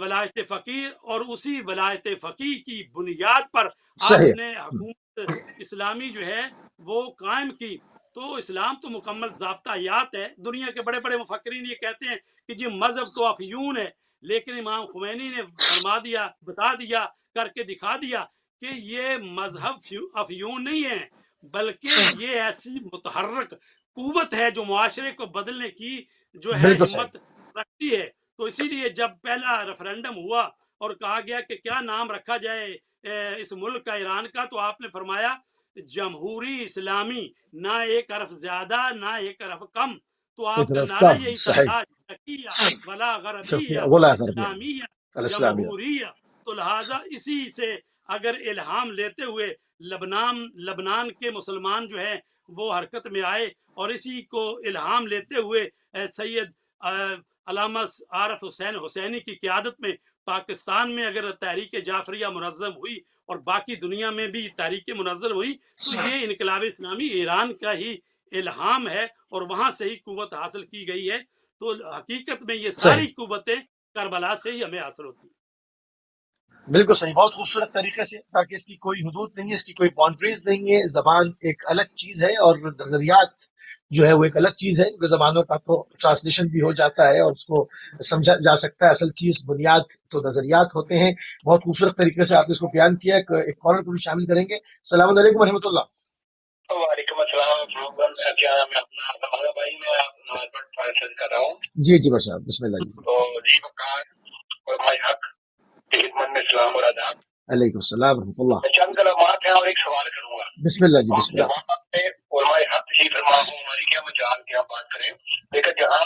ولایت فقیر، اور اسی ولایت فقیہ کی بنیاد پر آپ صحیح. نے حکومت اسلامی جو ہے وہ قائم کی. تو اسلام تو مکمل ضابطیات ہے. دنیا کے بڑے بڑے مفکرین یہ کہتے ہیں کہ جی مذہب تو افیون ہے، لیکن امام خمینی نے فرما دیا، بتا دیا، کر کے دکھا دیا کہ یہ مذہب افیون نہیں ہے، بلکہ یہ ایسی متحرک قوت ہے جو معاشرے کو بدلنے کی جو ہے بالکل صحیح. ہمت رکھتی ہے. تو اسی لیے جب پہلا ریفرنڈم ہوا اور کہا گیا کہ کیا نام رکھا جائے اس ملک کا، ایران کا، تو آپ نے فرمایا جمہوری اسلامی، نہ ایک حرف زیادہ نہ ایک حرف کم. تو آپ کا نعرہ یہی تھا، صحیح. لا شرقیہ ولا غربیہ غلام غربیہ اسلامیہ الاسلامیہ. جمہوریہ. تو لہٰذا اسی سے اگر الہام لیتے ہوئے لبنان کے مسلمان جو ہیں وہ حرکت میں آئے، اور اسی کو الہام لیتے ہوئے سید علامہ عارف حسین حسینی کی قیادت میں پاکستان میں اگر تحریک جعفریہ منظم ہوئی اور باقی دنیا میں بھی تحریک منظم ہوئی، تو یہ انقلاب اسلامی ایران کا ہی الہام ہے اور وہاں سے ہی قوت حاصل کی گئی ہے. تو حقیقت میں یہ صحیح. ساری قوتیں کربلا سے ہی ہمیں حاصل ہوتی ہیں. بالکل صحیح. بہت خوبصورت طریقے سے، تاکہ اس کی کوئی حدود نہیں ہے، اس کی کوئی باؤنڈریز نہیں ہے. زبان ایک الگ چیز ہے اور نظریات جو ہے وہ ایک الگ چیز ہے، کیونکہ زبانوں کا تو ٹرانسلیشن بھی ہو جاتا ہے اور اس کو سمجھا جا سکتا ہے. اصل چیز بنیاد تو نظریات ہوتے ہیں. بہت خوبصورت طریقے سے آپ نے اس کو بیان کیا. ایک کالر کو بھی شامل کریں گے. السلام علیکم ورحمۃ اللہ. وعلیکم السلام. کیا میں اپنا بھائی میں کر رہا ہوں. جی جی بھائی صاحب، بسم اللہ جی. تو جی وقار اور بھائی حق کی خدمت میں اسلام اور آداب. علیکم السلام ورحمۃ اللہ. چند کلمات ہیں اور ایک سوال کروں گا. بسم اللہ جی. بسم اللہ. علماء حق تشریف فرما ہوں، ہماری کیا مجال کیا بات کریں، لیکن جہاں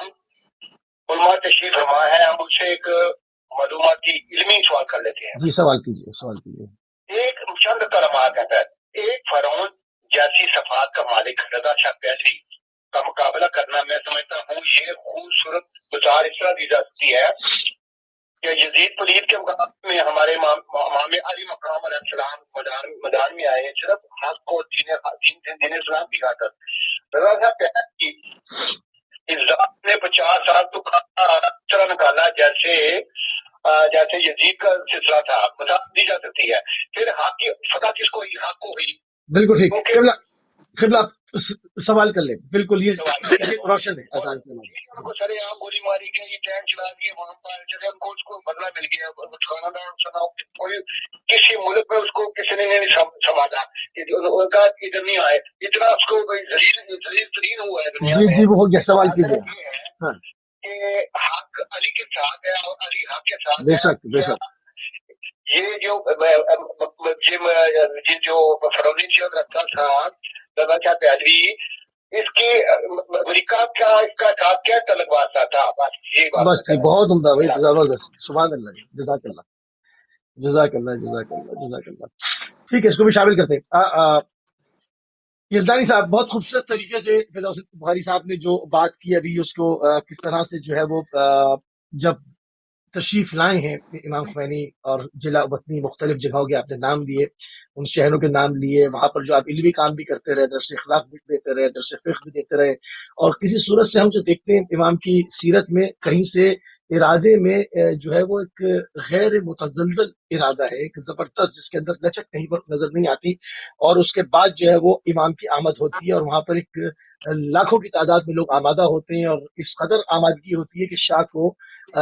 علماء تشریف فرما ہے ہم اس سے ایک معلوماتی علمی سوال کر لیتے ہیں. جی سوال کیجیے، سوال کیجیے. ایک چند کلمات ہے. ایک فرعون جیسی صفات کا مالک رضا شاہ پہلوی کا مقابلہ کرنا میں سمجھتا ہوں یہ خوبصورت گزار اس طرح دی جا سکتی ہے کہ یزید پلید کے مقابلے میں ہمارے امام علی مقام علیہ السلام میدان میں آئے، صرف حق کو دین اسلام کی خاطر. رضا صاحب کہتے ہیں کہ اس ذات نے 50 سال تو طرح نکالا جیسے یزید کا سلسلہ تھا، مثال دی جا سکتی ہے. پھر حق کی فتح کس کو ہوئی؟ حق کو ہوئی. بالکل ٹھیک. قبلہ آپ سوال کر لیں. بالکل یہ روشن ہے. آسان ان کو سر عام گولی ماری گئی، یہ ٹینک چلا دیے وہاں پر، جب ان کو اس کو بدلہ مل گیا. کوئی کسی ملک میں اس کو کسی نے نہیں سنبھالا کہ ان کا ادھر نہیں آئے، اتنا اس کو ذلیل ترین ہوا ہے دنیا میں. جی وہ ہو گیا. سوال کیجیے. کہ حق علی کے ساتھ ہے اور علی حق کے ساتھ بے شک بے شک. یہ جو فرونی چیز رکھتا تھا دادا کیا پہلوی، اس کی امریکہ کا اس کا ساتھ کیا تعلق واسطہ تھا؟ بس یہ بات. بس بہت عمدہ بھائی، زبردست. سبحان اللہ. جزاک اللہ جزاک اللہ جزاک اللہ جزاک اللہ. ٹھیک ہے، اس کو بھی شامل کرتے ہیں. یزدانی صاحب بہت خوبصورت طریقے سے فردوسی بخاری صاحب نے جو بات کی ابھی، اس کو کس طرح سے جو ہے وہ جب تشریف لائے ہیں امام خمینی اور جلا وطنی مختلف جگہوں کے آپ نے نام لیے، ان شہروں کے نام لیے، وہاں پر جو آپ علمی کام بھی کرتے رہے، درس اخلاق بھی دیتے رہے، درس فقہ بھی دیتے رہے. اور کسی صورت سے ہم جو دیکھتے ہیں امام کی سیرت میں کہیں سے ارادے میں جو ہے وہ ایک غیر متزلزل ارادہ ہے، ایک زبردست جس کے اندر لچک کہیں پر نظر نہیں آتی. اور اس کے بعد جو ہے وہ امام کی آمد ہوتی ہے اور وہاں پر ایک لاکھوں کی تعداد میں لوگ آمادہ ہوتے ہیں، اور اس قدر آمادگی ہوتی ہے کہ شاہ کو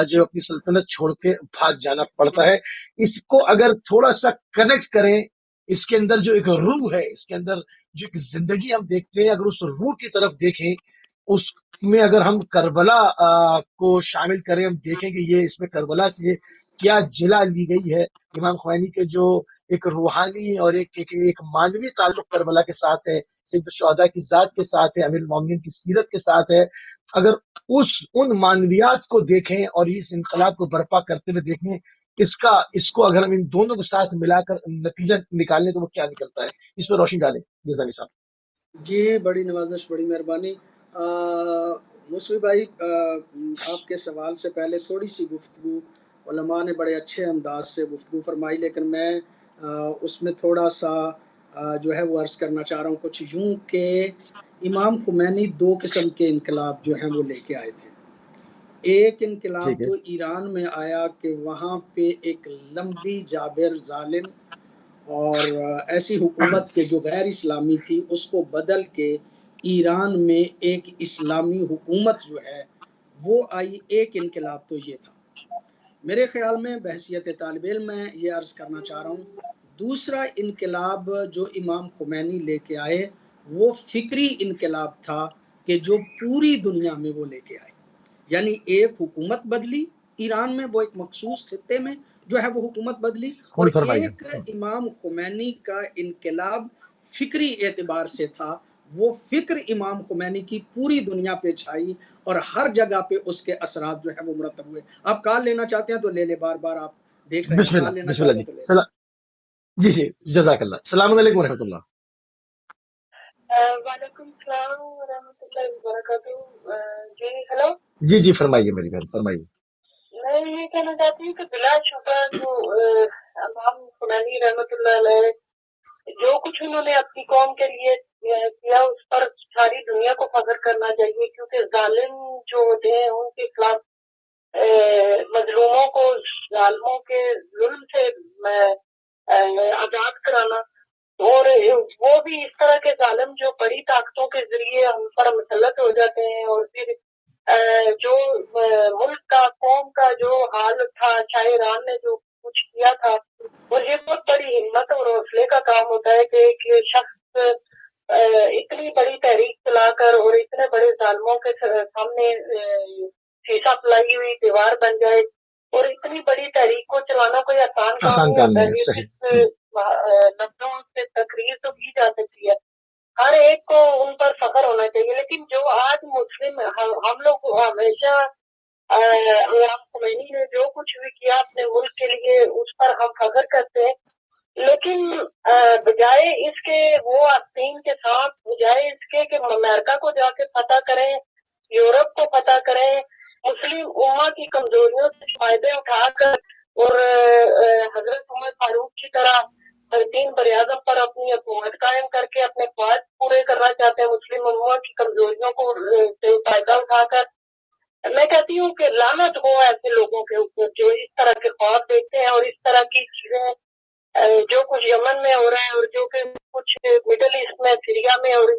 جو اپنی سلطنت چھوڑ کے بھاگ جانا پڑتا ہے. اس کو اگر تھوڑا سا کنیکٹ کریں، اس کے اندر جو ایک روح ہے، اس کے اندر جو ایک زندگی ہم دیکھتے ہیں، اگر اس روح کی طرف دیکھیں، اس میں اگر ہم کربلا کو شامل کریں، ہم دیکھیں کہ یہ اس میں کربلا سے کیا جلا لی گئی ہے. امام خمینی کے جو ایک روحانی اور ایک مانوی تعلق کربلا کے ساتھ ہے، سید الشہداء کی ذات کے ساتھ ہے، امیر المومنین کی سیرت کے ساتھ ہے. اگر ان مانویات کو دیکھیں اور اس انقلاب کو برپا کرتے ہوئے دیکھیں، اس کو اگر ہم ان دونوں کو ساتھ ملا کر نتیجہ نکالیں تو وہ کیا نکلتا ہے؟ اس پہ روشنی ڈالیں یزدانی صاحب. جی بڑی نوازش، بڑی مہربانی. مصوی بھائی، آپ کے سوال سے پہلے تھوڑی سی گفتگو علماء نے بڑے اچھے انداز سے گفتگو فرمائی، لیکن میں اس میں تھوڑا سا جو ہے وہ عرض کرنا چاہ رہا ہوں کچھ یوں کہ امام خمینی 2 قسم کے انقلاب جو ہیں وہ لے کے آئے تھے. ایک انقلاب تو ایران میں آیا کہ وہاں پہ ایک لمبی جابر ظالم اور ایسی حکومت کے جو غیر اسلامی تھی اس کو بدل کے ایران میں ایک اسلامی حکومت جو ہے وہ آئی. ایک انقلاب تو یہ تھا. میرے خیال میں بحیثیت طالب علم میں یہ عرض کرنا چاہ رہا ہوں، دوسرا انقلاب جو امام خمینی لے کے آئے وہ فکری انقلاب تھا کہ جو پوری دنیا میں وہ لے کے آئے. یعنی ایک حکومت بدلی ایران میں، وہ ایک مخصوص خطے میں جو ہے وہ حکومت بدلی، اور ایک امام خمینی کا انقلاب فکری اعتبار سے تھا. وہ فکر امام خمینی کی پوری دنیا پہ چھائی اور ہر جگہ پہ اس کے اثرات جو ہے وہ مرتب ہوئے. آپ کال لینا چاہتے ہیں تو لے لے، بار بار آپ دیکھ رہے ہیں کال لینا چاہتے ہیں تو لے. جی جزاک اللہ. السلام علیکم ورحمۃ اللہ. وعلیکم السلام ورحمۃ اللہ وبرکاتہ. جی ہلو. جی فرمائیے میری بہن، فرمائیے. میں یہ کہنا چاہتی ہوں کہ بلا شبہ جو امام خمینی رحمۃ اللہ علیہ جو کچھ انہوں نے اپنی قوم کے لیے کیا اس پر ساری دنیا کو فخر کرنا چاہیے، کیونکہ ظالم جو ہوتے ہیں ان کے خلاف مظلوموں کو ظالموں کے ظلم سے آزاد کرانا، اور وہ بھی اس طرح کے ظالم جو بڑی طاقتوں کے ذریعے ہم پر مسلط ہو جاتے ہیں، اور پھر جو ملک کا قوم کا جو حال تھا شاہ ایران نے جو کچھ کیا تھا، اور یہ بہت بڑی ہمت اور حوصلے کا کام ہوتا ہے کہ ایک شخص اتنی بڑی تحریک چلا کر اور اتنے بڑے ظالموں کے سامنے شیشہ پلائی ہوئی دیوار بن جائے، اور اتنی بڑی تحریک کو چلانا کوئی آسان کام نہیں ہوتا ہے. لفظوں سے تقریر تو کی جا سکتی ہے، ہر ایک کو ان پر فخر ہونا چاہیے، لیکن جو آج مسلم ہم لوگ ہمیشہ امام خمینی نے جو کچھ بھی کیا اپنے ملک کے لیے اس پر ہم فخر کرتے ہیں، لیکن بجائے اس کے وہ آستین کے ساتھ، بجائے اس کے کہ امریکہ کو جا کے فتح کریں یورپ کو فتح کریں، مسلم امہ کی کمزوریوں سے فائدے اٹھا کر اور حضرت عمر فاروق کی طرح 3 براعظم پر اپنی حکومت قائم کر کے اپنے خواب پورے کرنا چاہتے ہیں، مسلم امہ کی کمزوریوں کو سے فائدہ اٹھا کر. میں کہتی ہوں کہ لعنت ہو ایسے لوگوں کے اوپر جو اس طرح کے خواب دیکھتے ہیں اور اس طرح کی چیزیں جو کچھ یمن میں ہو رہا ہے اور جو کہ کچھ مڈل ایسٹ میں، سیریا میں، اور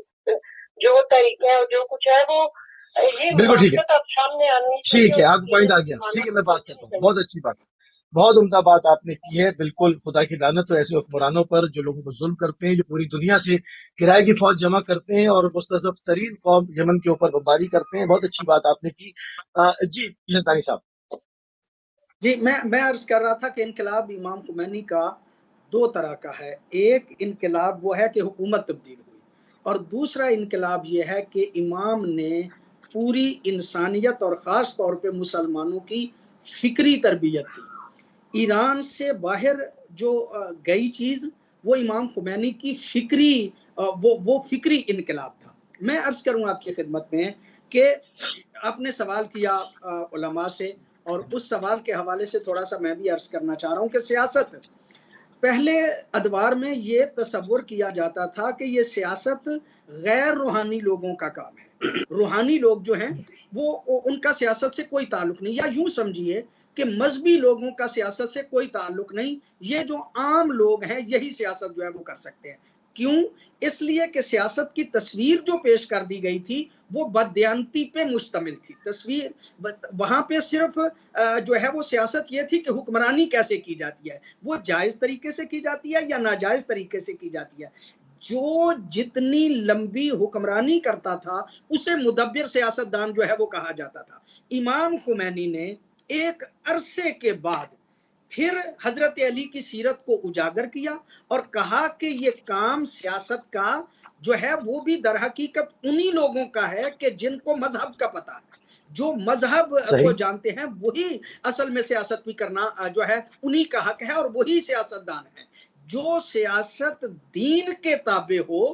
جو طریقے اور جو کچھ ہے وہ یہ بالکل ٹھیک ہے، منافقت اب سامنے آنی ٹھیک چاہیے ہے، اور آپ کو پوائنٹ آ گیا. ٹھیک ہے، میں بات کرتا ہوں. بہت اچھی بات، بہت عمدہ بات آپ نے کی ہے. بالکل خدا کی لعنت ہو ایسے حکمرانوں پر جو لوگوں کو ظلم کرتے ہیں، جو پوری دنیا سے کرائے کی فوج جمع کرتے ہیں اور مستضعف ترین قوم یمن کے اوپر بمباری کرتے ہیں. بہت اچھی بات آپ نے کی. جی یزدانی صاحب. جی میں عرض کر رہا تھا کہ انقلاب امام خمینی کا 2 طرح کا ہے. ایک انقلاب وہ ہے کہ حکومت تبدیل ہوئی، اور دوسرا انقلاب یہ ہے کہ امام نے پوری انسانیت اور خاص طور پہ مسلمانوں کی فکری تربیت دی. ایران سے باہر جو گئی چیز وہ امام خمینی کی وہ فکری انقلاب تھا. میں عرض کروں آپ کی خدمت میں کہ آپ نے سوال کیا علماء سے، اور اس سوال کے حوالے سے تھوڑا سا میں بھی عرض کرنا چاہ رہا ہوں کہ سیاست پہلے ادوار میں یہ تصور کیا جاتا تھا کہ یہ سیاست غیر روحانی لوگوں کا کام ہے. روحانی لوگ جو ہیں وہ ان کا سیاست سے کوئی تعلق نہیں، یا یوں سمجھیے کہ مذہبی لوگوں کا سیاست سے کوئی تعلق نہیں، یہ جو عام لوگ ہیں یہی سیاست جو ہے وہ کر سکتے ہیں. کیوں؟ اس لیے کہ سیاست کی تصویر جو پیش کر دی گئی تھی وہ بددیانتی پہ مشتمل تھی. تصویر وہاں پہ صرف جو ہے وہ سیاست یہ تھی کہ حکمرانی کیسے کی جاتی ہے، وہ جائز طریقے سے کی جاتی ہے یا ناجائز طریقے سے کی جاتی ہے. جو جتنی لمبی حکمرانی کرتا تھا اسے مدبر سیاست دان جو ہے وہ کہا جاتا تھا. امام خمینی نے ایک عرصے کے بعد پھر حضرت علی کی سیرت کو اجاگر کیا اور کہا کہ یہ کام سیاست کا جو ہے وہ بھی در حقیقت انہی لوگوں کا ہے کہ جن کو مذہب کا پتہ ہے. جو مذہب کو جانتے ہیں وہی اصل میں سیاست بھی کرنا جو ہے انہی کا حق ہے، اور وہی سیاست دان ہے. جو سیاست دین کے تابع ہو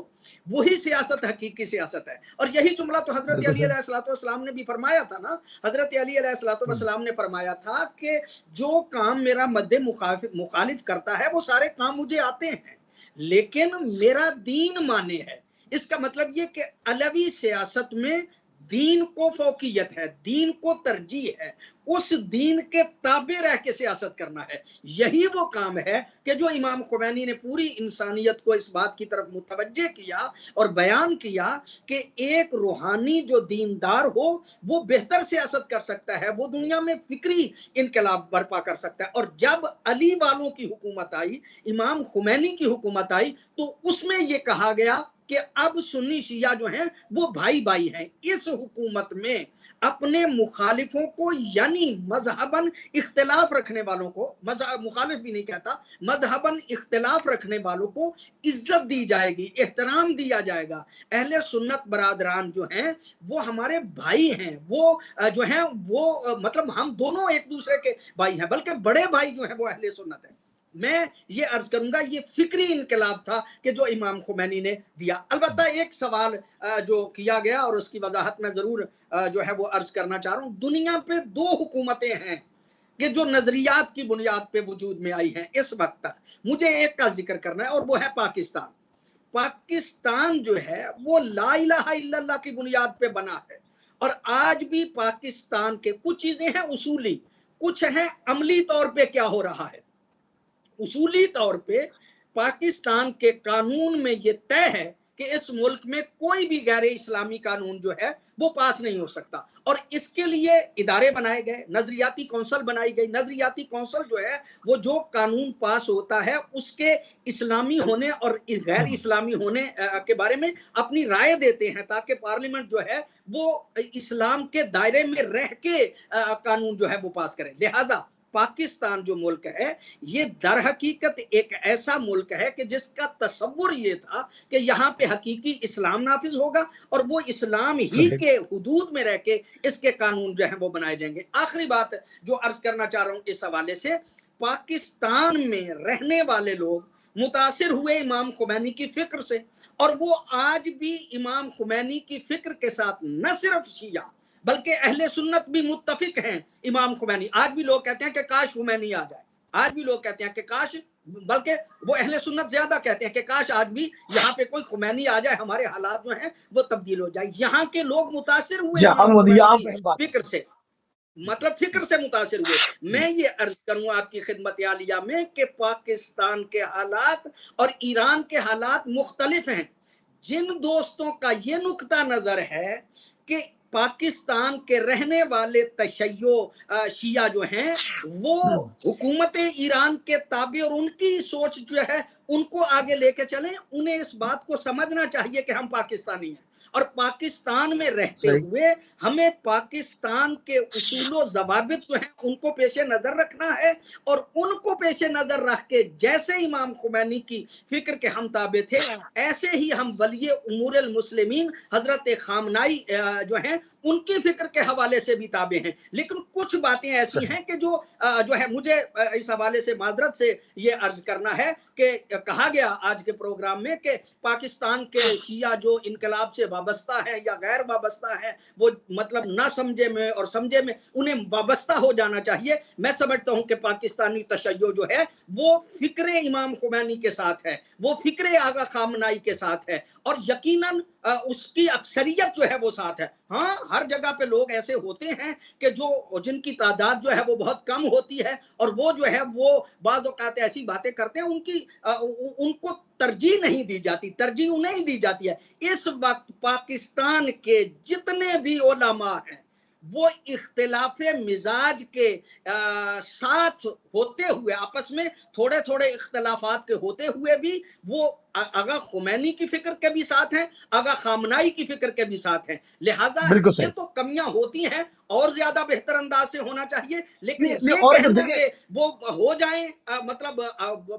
وہی سیاست حقیقی سیاست ہے. اور یہی جملہ تو حضرت علی علیہ السلام نے بھی فرمایا تھا نا. حضرت علی علیہ السلام نے فرمایا تھا کہ جو کام میرا مد مخالف کرتا ہے وہ سارے کام مجھے آتے ہیں، لیکن میرا دین مانے ہے. اس کا مطلب یہ کہ علوی سیاست میں دین کو فوقیت ہے، دین کو ترجیح ہے، اس دین کے تابع رہ کے سیاست کرنا ہے. یہی وہ کام ہے کہ جو امام خمینی نے پوری انسانیت کو اس بات کی طرف متوجہ کیا اور بیان کیا کہ ایک روحانی جو دیندار ہو وہ بہتر سیاست کر سکتا ہے، وہ دنیا میں فکری انقلاب برپا کر سکتا ہے. اور جب علی والوں کی حکومت آئی، امام خمینی کی حکومت آئی، تو اس میں یہ کہا گیا کہ اب سنی شیعہ جو ہیں وہ بھائی بھائی ہیں. اس حکومت میں اپنے مخالفوں کو، یعنی مذہباً اختلاف رکھنے والوں کو، مخالف بھی نہیں کہتا، مذہباً اختلاف رکھنے والوں کو عزت دی جائے گی، احترام دیا جائے گا. اہل سنت برادران جو ہیں وہ ہمارے بھائی ہیں، وہ جو ہیں وہ مطلب ہم دونوں ایک دوسرے کے بھائی ہیں، بلکہ بڑے بھائی جو ہیں وہ اہل سنت ہیں. میں یہ عرض کروں گا یہ فکری انقلاب تھا کہ جو امام خمینی نے دیا. البتہ ایک سوال جو کیا گیا اور اس کی وضاحت میں ضرور جو ہے وہ عرض کرنا چاہ رہا ہوں. دنیا پہ 2 حکومتیں ہیں کہ جو نظریات کی بنیاد پہ وجود میں آئی ہیں اس وقت تک. مجھے ایک کا ذکر کرنا ہے اور وہ ہے پاکستان. پاکستان جو ہے وہ لا الہ الا اللہ کی بنیاد پہ بنا ہے، اور آج بھی پاکستان کے کچھ چیزیں ہیں اصولی، کچھ ہیں عملی طور پہ کیا ہو رہا ہے. اصولی طور پہ پاکستان کے قانون میں یہ طے ہے کہ اس ملک میں کوئی بھی غیر اسلامی قانون جو ہے وہ پاس نہیں ہو سکتا، اور اس کے لیے ادارے بنائے گئے، نظریاتی کونسل بنائی گئی. نظریاتی کونسل جو ہے وہ جو قانون پاس ہوتا ہے اس کے اسلامی ہونے اور غیر اسلامی ہونے کے بارے میں اپنی رائے دیتے ہیں، تاکہ پارلیمنٹ جو ہے وہ اسلام کے دائرے میں رہ کے قانون جو ہے وہ پاس کرے. لہذا پاکستان جو ملک ہے یہ در حقیقت ایک ایسا ملک ہے کہ جس کا تصور یہ تھا کہ یہاں پہ حقیقی اسلام نافذ ہوگا اور وہ اسلام ہی کے حدود میں رہ کے اس کے قانون جو ہیں وہ بنائے جائیں گے. آخری بات جو عرض کرنا چاہ رہا ہوں اس حوالے سے، پاکستان میں رہنے والے لوگ متاثر ہوئے امام خمینی کی فکر سے، اور وہ آج بھی امام خمینی کی فکر کے ساتھ نہ صرف شیعہ بلکہ اہل سنت بھی متفق ہیں امام خمینی. آج بھی لوگ کہتے ہیں کہ کاش خمینی آ جائے، آج بھی لوگ کہتے ہیں کہ کاش، بلکہ وہ اہل سنت زیادہ کہتے ہیں کہ کاش آج بھی یہاں پہ کوئی خمینی آ جائے، ہمارے حالات جو ہیں وہ تبدیل ہو جائے. یہاں کے لوگ متاثر ہوئے امام خمینی کی فکر سے، مطلب فکر سے متاثر ہوئے. میں یہ عرض کروں آپ کی خدمت عالیہ میں کہ پاکستان کے حالات اور ایران کے حالات مختلف ہیں. جن دوستوں کا یہ نقطہ نظر ہے کہ پاکستان کے رہنے والے تشیع شیعہ جو ہیں وہ حکومت ایران کے تابع اور ان کی سوچ جو ہے ان کو آگے لے کے چلیں، انہیں اس بات کو سمجھنا چاہیے کہ ہم پاکستانی ہیں، اور پاکستان میں رہتے ہوئے ہمیں پاکستان کے اصول و ضوابط جو ہیں ان کو پیش نظر رکھنا ہے، اور ان کو پیش نظر رکھ کے جیسے امام خمینی کی فکر کے ہم تابع تھے ایسے ہی ہم ولی امور المسلمین حضرت خامنائی جو ہیں ان کی فکر کے حوالے سے بھی تابع ہیں. لیکن کچھ باتیں ایسی ہیں کہ جو ہے مجھے اس حوالے سے معذرت سے یہ عرض کرنا ہے کہ کہا گیا آج کے پروگرام میں کہ پاکستان کے شیعہ جو انقلاب سے وابستہ ہیں یا غیر وابستہ ہیں وہ مطلب نہ سمجھے میں اور سمجھے میں انہیں وابستہ ہو جانا چاہیے. میں سمجھتا ہوں کہ پاکستانی تشیع جو ہے وہ فکر امام خمینی کے ساتھ ہے، وہ فکر آغا خامنائی کے ساتھ ہے، اور یقیناً اس کی اکثریت جو ہے وہ ساتھ ہے. ہاں ہر جگہ پہ لوگ ایسے ہوتے ہیں کہ جن کی تعداد جو ہے وہ بہت کم ہوتی ہے اور وہ جو ہے وہ بعض اوقات ایسی باتیں کرتے ہیں ان کو ترجیح نہیں دی جاتی، ترجیح انہیں ہی دی جاتی ہے. اس وقت پاکستان کے جتنے بھی علماء ہیں وہ اختلاف مزاج کے ساتھ ہوتے ہوئے، آپس میں تھوڑے تھوڑے اختلافات کے ہوتے ہوئے بھی وہ آغا خمینی کی فکر کے بھی ساتھ ہیں، آغا خامنائی کی فکر کے بھی ساتھ ہیں. لہذا یہ تو کمیاں ہوتی ہیں اور زیادہ بہتر انداز سے ہونا چاہیے، لیکن یہ کہنا کہ وہ ہو جائیں مطلب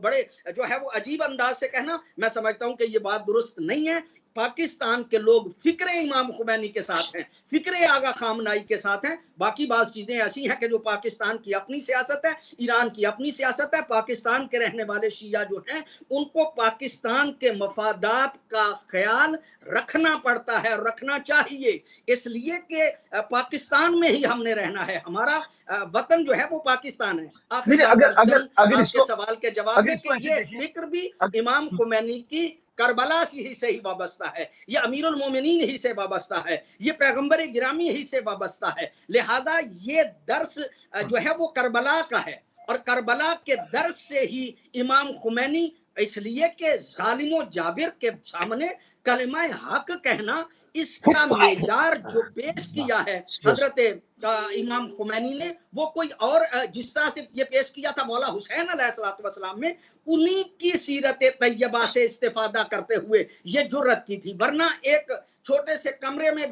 بڑے جو ہے وہ عجیب انداز سے کہنا، میں سمجھتا ہوں کہ یہ بات درست نہیں ہے. پاکستان کے لوگ فکر امام خمینی کے ساتھ ہیں، فکر آغا خامنائی کے ساتھ ہیں. باقی بعض چیزیں ایسی ہیں کہ جو پاکستان کی اپنی سیاست ہے، ایران کی اپنی سیاست ہے. پاکستان کے رہنے والے شیعہ جو ہیں ان کو پاکستان کے مفادات کا خیال رکھنا پڑتا ہے، رکھنا چاہیے، اس لیے کہ پاکستان میں ہی ہم نے رہنا ہے، ہمارا وطن جو ہے وہ پاکستان ہے. اگر اس سوال کے جواب میں کہ یہ فکر بھی امام خمینی کی کربلا ہی سے ہی وابستہ ہے، یہ امیر المومنین ہی سے وابستہ ہے، یہ پیغمبر گرامی ہی سے وابستہ ہے. لہذا یہ درس جو ہے وہ کربلا کا ہے، اور کربلا کے درس سے ہی امام خمینی، اس لیے کہ ظالم و جابر کے سامنے کلمہ حق کہنا، اس کا معیار جو پیش کیا ہے حضرت امام خمینی نے وہ کوئی اور جس طرح سے یہ پیش کیا تھا مولا حسین علیہ السلام میں، انہی کی سیرت طیبہ سے استفادہ کرتے ہوئے یہ جرت کی تھی. ورنہ ایک چھوٹے سے کمرے میں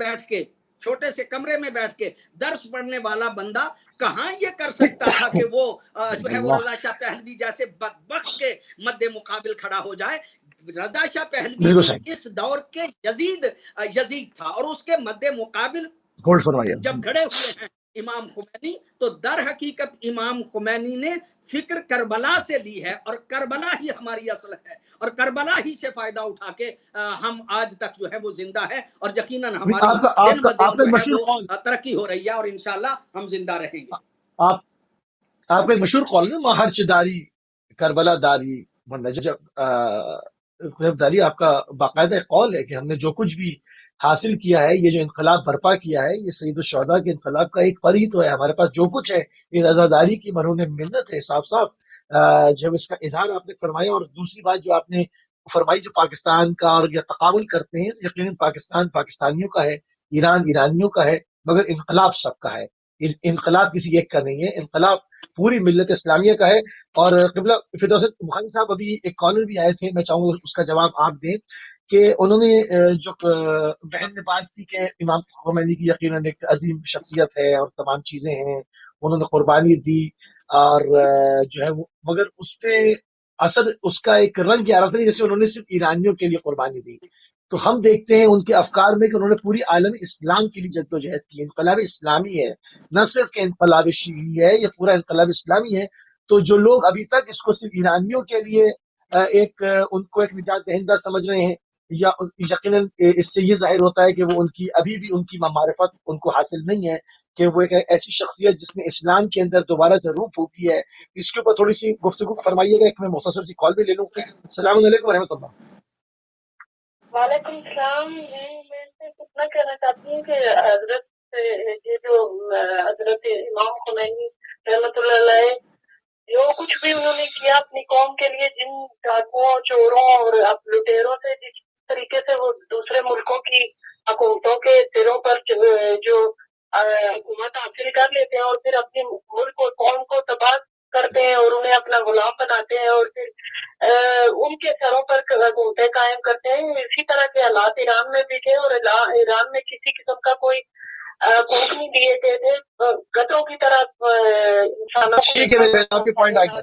بیٹھ کے درس پڑھنے والا بندہ کہاں یہ کر سکتا تھا کہ وہ جو ہے وہ رضا شاہ پہلوی جیسے بدبخت کے مد مقابل کھڑا ہو جائے. رضا شاہ پہلوی اس دور کے یزید تھا، اور اس کے مد مقابل جب کھڑے ہوئے ہیں امام خمینی، تو در حقیقت امام خمینی نے فکر کربلا سے لی ہے، اور کربلا ہی ہماری اصل ہے، اور کربلا ہی سے فائدہ اٹھا کے ہم آج تک جو ہے وہ زندہ ہے، اور یقیناً ہماری دن بدن جو ہے وہ ترقی ہو رہی ہے، اور انشاءاللہ ہم زندہ رہیں گے. آپ کا ایک مشہور قول ہے مہرچ داری کربلا داری نجب داری، آپ کا باقاعدہ قول ہے کہ ہم نے جو کچھ بھی حاصل کیا ہے، یہ جو انقلاب برپا کیا ہے، یہ سید الشہداء کے انقلاب کا ایک پری تو ہے. ہمارے پاس جو کچھ ہے یہ رضاداری کی مرہون منت ہے. صاف جب اس کا اظہار آپ نے فرمایا. اور دوسری بات جو آپ نے فرمائی جو پاکستان کا اور یا تقابل کرتے ہیں، یقیناً پاکستان پاکستانیوں کا ہے، ایران ایرانیوں کا ہے، مگر انقلاب سب کا ہے. انقلاب کسی ایک کا نہیں ہے، انقلاب پوری ملت اسلامیہ کا ہے. اور قبلہ فردوس بخاری صاحب ابھی ایک کالر بھی آئے تھے، میں چاہوں گا اس کا جواب آپ دیں کہ انہوں نے جو بہن نے بات کی کہ امام خمینی کی یقیناً ایک عظیم شخصیت ہے اور تمام چیزیں ہیں، انہوں نے قربانی دی، اور جو ہے مگر اس پہ اثر اس کا ایک رنگ یہ آ رہا تھا جیسے انہوں نے صرف ایرانیوں کے لیے قربانی دی. تو ہم دیکھتے ہیں ان کے افکار میں کہ انہوں نے پوری عالم اسلام کے لیے جدوجہد کی. انقلاب اسلامی ہے، نہ صرف کہ انقلاب شیعی ہے، یہ پورا انقلاب اسلامی ہے. تو جو لوگ ابھی تک اس کو صرف ایرانیوں کے لیے ان کو ایک نجات دہندہ سمجھ رہے ہیں، یا یقیناً اس سے یہ ظاہر ہوتا ہے کہ وہ ابھی بھی ان کی معرفت ان کو حاصل نہیں ہے کہ وہ ایک ایسی شخصیت جس نے اسلام کے اندر دوبارہ ضرور پھونکی ہے. اس کے اوپر تھوڑی سی گفتگو فرمائیے گا. ایک میں مختصر سی کال بھی لے لوں. السلام علیکم ورحمۃ اللہ. وعلیکم السلام. میں صرف اتنا کہنا چاہتی ہوں کہ حضرت یہ جو حضرت امام خمینی رحمۃ اللہ علیہ جو کچھ بھی انہوں نے کیا اپنی قوم کے لیے، جن ڈاکوؤں چوروں اور لٹیروں سے جس طریقے سے وہ دوسرے ملکوں کی حکومتوں کے سروں پر جو حکومت حاصل کر لیتے ہیں اور پھر اپنے ملک اور قوم کو تباہ کرتے ہیں اور انہیں اپنا غلام بناتے ہیں اور پھر ان کے سروں پر حکومتیں قائم کرتے ہیں. اسی طرح کے حالات ایران میں بھی تھے، اور ایران میں کسی قسم کا کوئی کوک نہیں دیے گئے تھے. گدوں کی طرح انسانوں کو ٹھیک ہے، آپ کے پوائنٹ آ گئے.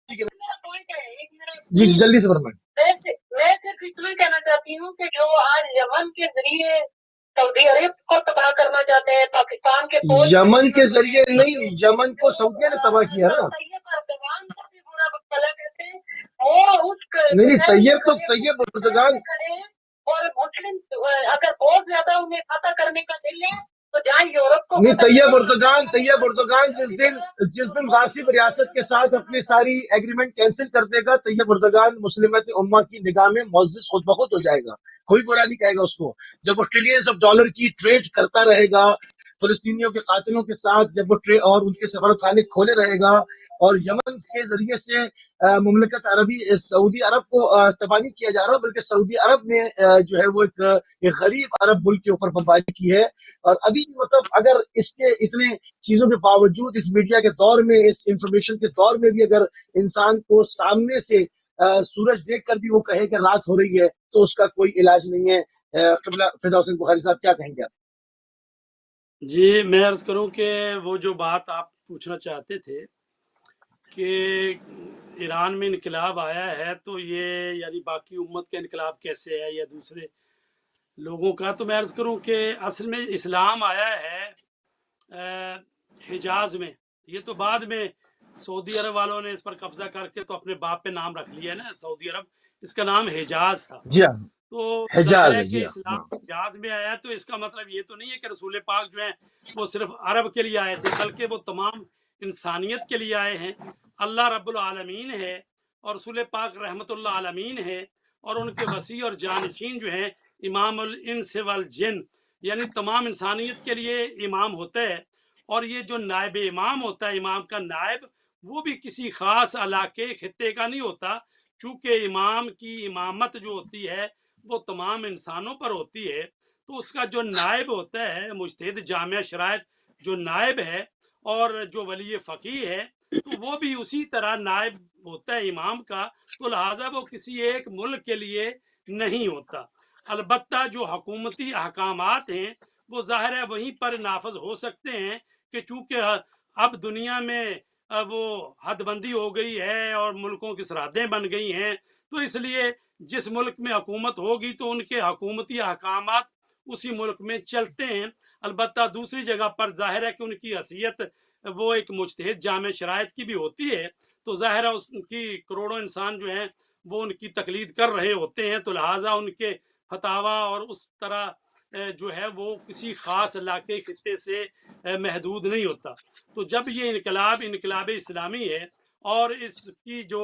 میرا پوائنٹ ہے ایک میرا جی جلدی سے فرمائیں. میں صرف اتنا کہنا چاہتی ہوں کہ جو آج یمن کے ذریعے سعودی عرب کو تباہ کرنا چاہتے ہیں، پاکستان کے یمن کے ذریعے نہیں، یمن کو سعودیہ نے تباہ کیا نا. اردگان کو بھی برا بلا کہتے ہیں. وہ اس نہیں طیب اردگان اور مسلم اگر بہت زیادہ انہیں فتح کرنے کا دل ہے تو جہاں یورپ کو نہیں. طیب اردگان جس دن غاصب ریاست کے ساتھ اپنی ساری ایگریمنٹ کینسل کر دے گا، طیب اردگان مسلمت امہ کی نگاہ میں معزز خود بخود ہو جائے گا. کوئی برا نہیں کہے گا اس کو. جب وہ ٹریلینز آف ڈالر کی ٹریڈ کرتا رہے گا فلسطینیوں کے قاتلوں کے ساتھ، جب وہ اور ان کے سفارت خانے کھولے رہے گا، اور یمن کے ذریعے سے مملکت عربی سعودی عرب کو تباہ نہیں کیا جا رہا، بلکہ سعودی عرب نے جو ہے وہ ایک غریب عرب ملک کے اوپر بمباری کی ہے. اور ابھی بھی مطلب اگر اس کے اتنے چیزوں کے باوجود اس میڈیا کے دور میں، اس انفارمیشن کے دور میں بھی اگر انسان کو سامنے سے سورج دیکھ کر بھی وہ کہے کہ رات ہو رہی ہے تو اس کا کوئی علاج نہیں ہے. قبلہ فدا حسین بخاری صاحب کیا کہیں گے آپ؟ جی میں عرض کروں کہ وہ جو بات آپ پوچھنا چاہتے تھے کہ ایران میں انقلاب آیا ہے تو یہ یعنی باقی امت کا انقلاب کیسے ہے یا دوسرے لوگوں کا، تو میں عرض کروں کہ اصل میں اسلام آیا ہے حجاز میں. یہ تو بعد میں سعودی عرب والوں نے اس پر قبضہ کر کے تو اپنے باپ پہ نام رکھ لیا ہے نا سعودی عرب. اس کا نام حجاز تھا. جی ہاں، تو حجاز ظاہر ہے ہے. کہ جی اسلام ہاں. حجاز میں آیا تو اس کا مطلب یہ تو نہیں ہے کہ رسول پاک جو ہیں وہ صرف عرب کے لیے آئے تھے، بلکہ وہ تمام انسانیت کے لیے آئے ہیں. اللہ رب العالمین ہے اور رسول پاک رحمت اللہ عالمین ہے، اور ان کے وسیع اور جانشین جو ہیں امام الانس والجن، یعنی تمام انسانیت کے لیے امام ہوتا ہے. اور یہ جو نائب امام ہوتا ہے، امام کا نائب، وہ بھی کسی خاص علاقے خطے کا نہیں ہوتا، چونکہ امام کی امامت جو ہوتی ہے وہ تمام انسانوں پر ہوتی ہے. تو اس کا جو نائب ہوتا ہے مجتہد جامع شرائط جو نائب ہے، اور جو ولی فقیہ ہے تو وہ بھی اسی طرح نائب ہوتا ہے امام کا. تو لہٰذا وہ کسی ایک ملک کے لیے نہیں ہوتا. البتہ جو حکومتی احکامات ہیں وہ ظاہر ہے وہیں پر نافذ ہو سکتے ہیں کہ چونکہ اب دنیا میں وہ حد بندی ہو گئی ہے اور ملکوں کی سرحدیں بن گئی ہیں، تو اس لیے جس ملک میں حکومت ہوگی تو ان کے حکومتی احکامات اسی ملک میں چلتے ہیں. البتہ دوسری جگہ پر ظاہر ہے کہ ان کی حیثیت وہ ایک مجتہد جامع شرائط کی بھی ہوتی ہے، تو ظاہر ہے اس کی کروڑوں انسان جو ہیں وہ ان کی تقلید کر رہے ہوتے ہیں، تو لہٰذا ان کے فتاویٰ اور اس طرح جو ہے وہ کسی خاص علاقے خطے سے محدود نہیں ہوتا. تو جب یہ انقلاب اسلامی ہے اور اس کی جو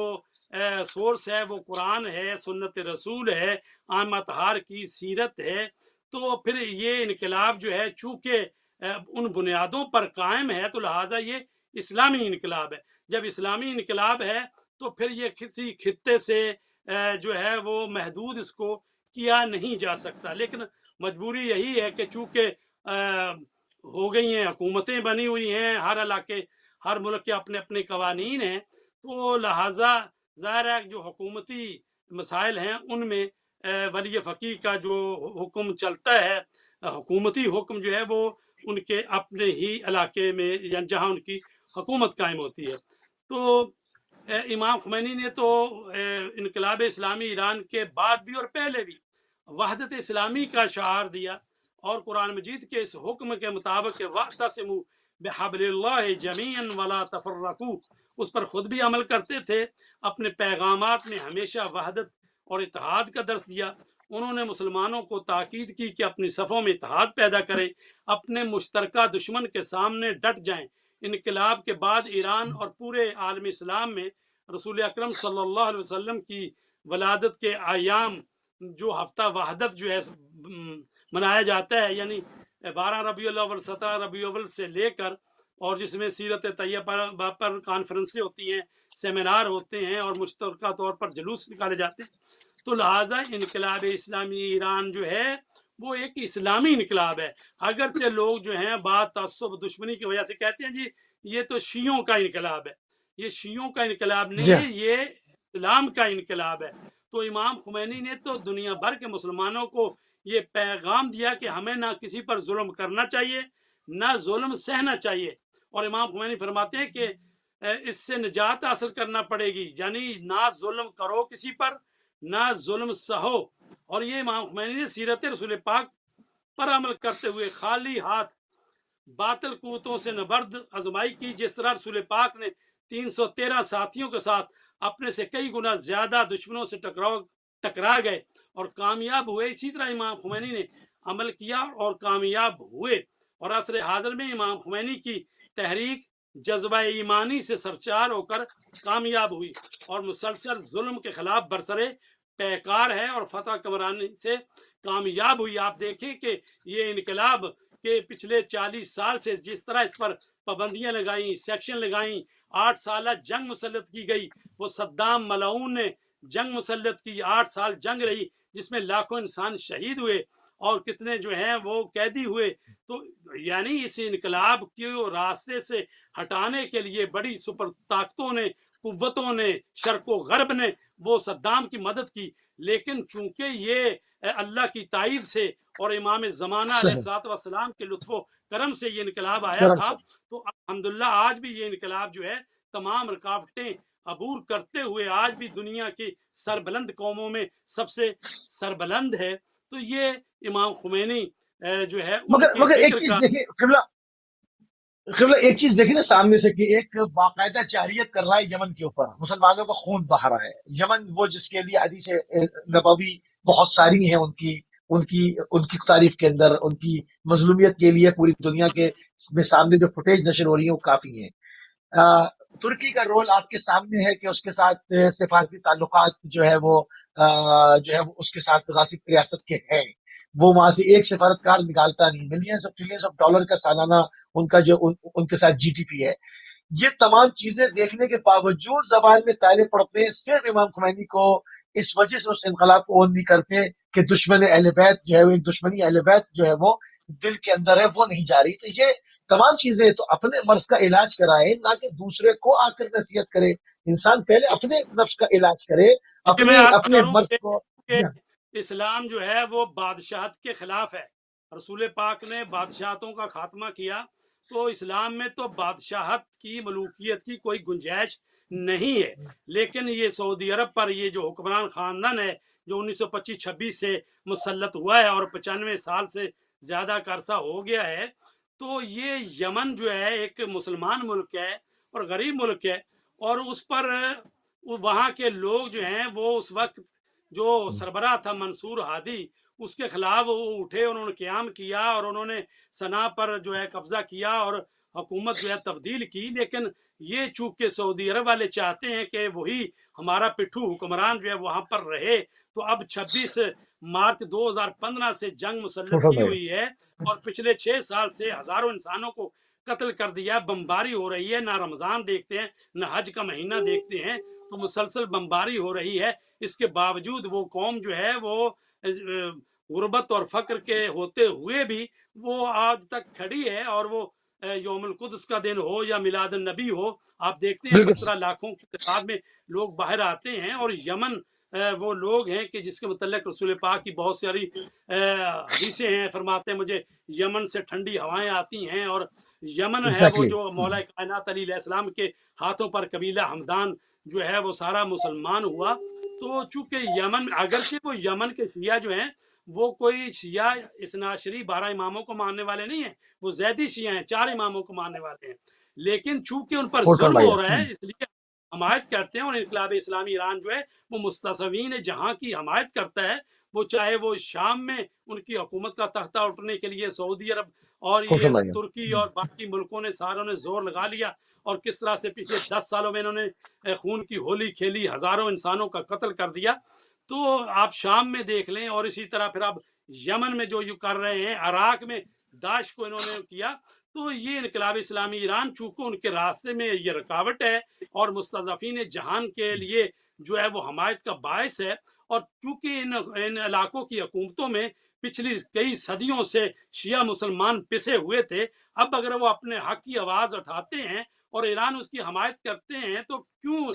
سورس ہے وہ قرآن ہے، سنت رسول ہے، عام اطہار کی سیرت ہے، تو پھر یہ انقلاب جو ہے چونکہ ان بنیادوں پر قائم ہے تو لہٰذا یہ اسلامی انقلاب ہے. جب اسلامی انقلاب ہے تو پھر یہ کسی خطے سے جو ہے وہ محدود اس کو کیا نہیں جا سکتا. لیکن مجبوری یہی ہے کہ چونکہ ہو گئی ہیں، حکومتیں بنی ہوئی ہیں، ہر علاقے ہر ملک کے اپنے اپنے قوانین ہیں، تو لہٰذا ظاہر ہے جو حکومتی مسائل ہیں ان میں ولی فقیہ کا جو حکم چلتا ہے، حکومتی حکم جو ہے وہ ان کے اپنے ہی علاقے میں یا جہاں ان کی حکومت قائم ہوتی ہے. تو امام خمینی نے تو انقلاب اسلامی ایران کے بعد بھی اور پہلے بھی وحدت اسلامی کا شعار دیا، اور قرآن مجید کے اس حکم کے مطابق وَاعْتَصِمُوا بِحَبْلِ اللَّهِ جَمِيعًا وَلَا تَفَرَّقُوا، اس پر خود بھی عمل کرتے تھے. اپنے پیغامات میں ہمیشہ وحدت اور اتحاد کا درس دیا، انہوں نے مسلمانوں کو تاکید کی کہ اپنی صفوں میں اتحاد پیدا کریں، اپنے مشترکہ دشمن کے سامنے ڈٹ جائیں۔ انقلاب کے بعد ایران اور پورے عالم اسلام میں رسول اکرم صلی اللہ علیہ وسلم کی ولادت کے ایام جو ہفتہ وحدت جو ہے منایا جاتا ہے، یعنی 12 ربیع الاول 17 ربیع الاول سے لے کر، اور جس میں سیرت طیبہ پر کانفرنسیں ہوتی ہیں، سیمینار ہوتے ہیں اور مشترکہ طور پر جلوس نکالے جاتے ہیں۔ تو لہٰذا انقلاب اسلامی ایران جو ہے وہ ایک اسلامی انقلاب ہے، اگرچہ لوگ جو ہیں بات تعصب دشمنی کی وجہ سے کہتے ہیں جی یہ تو شیعوں کا انقلاب ہے۔ یہ شیعوں کا انقلاب نہیں ہے، یہ اسلام کا انقلاب ہے۔ تو امام خمینی نے تو دنیا بھر کے مسلمانوں کو یہ پیغام دیا کہ ہمیں نہ کسی پر ظلم کرنا چاہیے، نہ ظلم سہنا چاہیے، اور امام خمینی فرماتے ہیں کہ اس سے نجات حاصل کرنا پڑے گی، یعنی نہ ظلم کرو کسی پر، نہ ظلم سہو۔ اور یہ امام خمینی نے سیرت رسول پاک پر عمل کرتے ہوئے خالی ہاتھ باطل قوتوں سے نبرد آزمائی کی، جس طرح رسول پاک نے 313 ساتھیوں کے ساتھ اپنے سے کئی گنا زیادہ دشمنوں سے ٹکرا گئے اور کامیاب ہوئے، اسی طرح امام خمینی نے عمل کیا اور کامیاب ہوئے۔ اور عصر حاضر میں امام خمینی کی تحریک جذبہ ایمانی سے سرشار ہو کر کامیاب ہوئی اور مسلسل ظلم کے خلاف برسرے پیکار ہے اور فتح کمرانی سے کامیاب ہوئی۔ آپ دیکھیں کہ یہ انقلاب کے پچھلے 40 سال سے جس طرح اس پر پابندیاں لگائیں، سیکشن لگائیں، 8 سالہ جنگ مسلط کی گئی، وہ صدام ملعون نے جنگ مسلط کی، 8 سال جنگ رہی جس میں لاکھوں انسان شہید ہوئے اور کتنے جو ہیں وہ قیدی ہوئے۔ تو یعنی اس انقلاب کے راستے سے ہٹانے کے لیے بڑی سپر طاقتوں نے، قوتوں نے، شرق و غرب نے وہ صدام کی مدد کی، لیکن چونکہ یہ اللہ کی تائید سے اور امام زمانہ علیہ الصلوۃ والسلام کے لطف و کرم سے یہ انقلاب آیا تھا، تو الحمدللہ آج بھی یہ انقلاب جو ہے تمام رکاوٹیں عبور کرتے ہوئے آج بھی دنیا کی سربلند قوموں میں سب سے سربلند ہے۔ تو یہ امام خمینی جو ہے مگر ایک چیز دیکھیں قبلہ ایک چیز دیکھیں نا سامنے سے، کہ ایک باقاعدہ جاریت کر رہا ہے یمن کے اوپر، مسلمانوں کا خون بہا رہا ہے۔ یمن وہ جس کے لیے حدیث نبوی بہت ساری ہیں، ان کی تعریف کے اندر ان کی مظلومیت کے لیے پوری دنیا کے سامنے جو فوٹیج نشر ہو رہی ہیں وہ کافی ہیں۔ ترکی کا رول آپ کے سامنے ہے کہ اس کے ساتھ سفارتی تعلقات جو ہے وہ اس کے ساتھ غاصب ریاست کے ہیں، وہ وہاں سے ایک سفارتکار نکالتا نہیں، millions of trillions of dollar کا سالانہ ان کا جو ان کے ساتھ جی ٹی پی ہے۔ یہ تمام چیزیں دیکھنے کے باوجود زبان میں تالے پڑتے ہیں، صرف امام خمینی کو اس وجہ سے اس انقلاب کو اون نہیں کرتے کہ دشمن اہل بیت جو ہے وہ ایک دشمنی اہل بیت جو ہے وہ دل کے اندر ہے، وہ نہیں جا رہی۔ تو یہ تمام چیزیں تو اپنے مرض کا علاج کرائے، نہ کہ دوسرے کو آ کر نصیحت کرے۔ انسان پہلے اپنے نفس کا علاج کرے، اپنے مرض کو۔ اسلام جو ہے وہ بادشاہت کے خلاف ہے، رسول پاک نے بادشاہتوں کا خاتمہ کیا، تو اسلام میں تو بادشاہت کی ملوکیت کی کوئی گنجائش نہیں ہے۔ لیکن یہ سعودی عرب پر یہ جو حکمران خاندان ہے جو 1925-26 سے مسلط ہوا ہے اور 95 سال سے زیادہ کا عرصہ ہو گیا ہے، تو یہ یمن جو ہے ایک مسلمان ملک ہے اور غریب ملک ہے، اور اس پر وہاں کے لوگ جو ہیں وہ اس وقت جو سربراہ تھا منصور ہادی، اس کے خلاف وہ اٹھے، انہوں نے قیام کیا اور انہوں نے صنعاء پر جو ہے قبضہ کیا اور حکومت جو ہے تبدیل کی۔ لیکن یہ چونکہ سعودی عرب والے چاہتے ہیں کہ وہی ہمارا پٹھو حکمران جو ہے وہاں پر رہے، تو اب 26 مارچ 2015 سے جنگ مسلط کی ہوئی ہے اور پچھلے 6 سال سے ہزاروں انسانوں کو قتل کر دیا، بمباری ہو رہی ہے، نہ رمضان دیکھتے ہیں نہ حج کا مہینہ دیکھتے ہیں، تو مسلسل بمباری ہو رہی ہے۔ اس کے باوجود وہ قوم جو ہے وہ غربت اور فقر کے ہوتے ہوئے بھی وہ آج تک کھڑی ہے، اور وہ یوم القدس کا دن ہو یا میلاد النبی ہو، آپ دیکھتے ہیں کس طرح لاکھوں کی تعداد میں لوگ باہر آتے ہیں۔ اور یمن وہ لوگ ہیں کہ جس کے متعلق رسول پاک کی بہت ساری حدیثیں ہیں، فرماتے ہیں مجھے یمن سے ٹھنڈی ہوائیں آتی ہیں، اور یمن ہے وہ جو مولا کائنات علیہ السلام کے ہاتھوں پر قبیلہ ہمدان جو ہے وہ سارا مسلمان ہوا۔ تو چونکہ یمن، اگرچہ وہ یمن کے شیعہ جو ہیں وہ کوئی شیعہ اثنا عشری 12 اماموں کو ماننے والے نہیں ہیں، وہ زیدی شیعہ ہیں، 4 اماموں کو ماننے والے ہیں، لیکن چونکہ ان پر ظلم ہو رہا ہے اس لیے حمایت کرتے ہیں۔ اور انقلاب اسلامی ایران جو ہے وہ مستصوین جہاں کی حمایت کرتا ہے، وہ چاہے وہ شام میں ان کی حکومت کا تختہ اٹھنے کے لیے سعودی عرب اور یہ ترکی اور باقی ملکوں نے ساروں نے زور لگا لیا، اور کس طرح سے پچھلے 10 سالوں میں انہوں نے خون کی ہولی کھیلی، ہزاروں انسانوں کا قتل کر دیا۔ تو آپ شام میں دیکھ لیں، اور اسی طرح پھر آپ یمن میں جو کر رہے ہیں، عراق میں داعش کو انہوں نے کیا۔ تو یہ انقلاب اسلامی ایران چونکہ ان کے راستے میں یہ رکاوٹ ہے اور مستضعفین جہان کے لیے جو ہے وہ حمایت کا باعث ہے، اور چونکہ ان علاقوں کی حکومتوں میں پچھلی کئی صدیوں سے شیعہ مسلمان پسے ہوئے تھے، اب اگر وہ اپنے حق کی آواز اٹھاتے ہیں اور ایران اس کی حمایت کرتے ہیں تو کیوں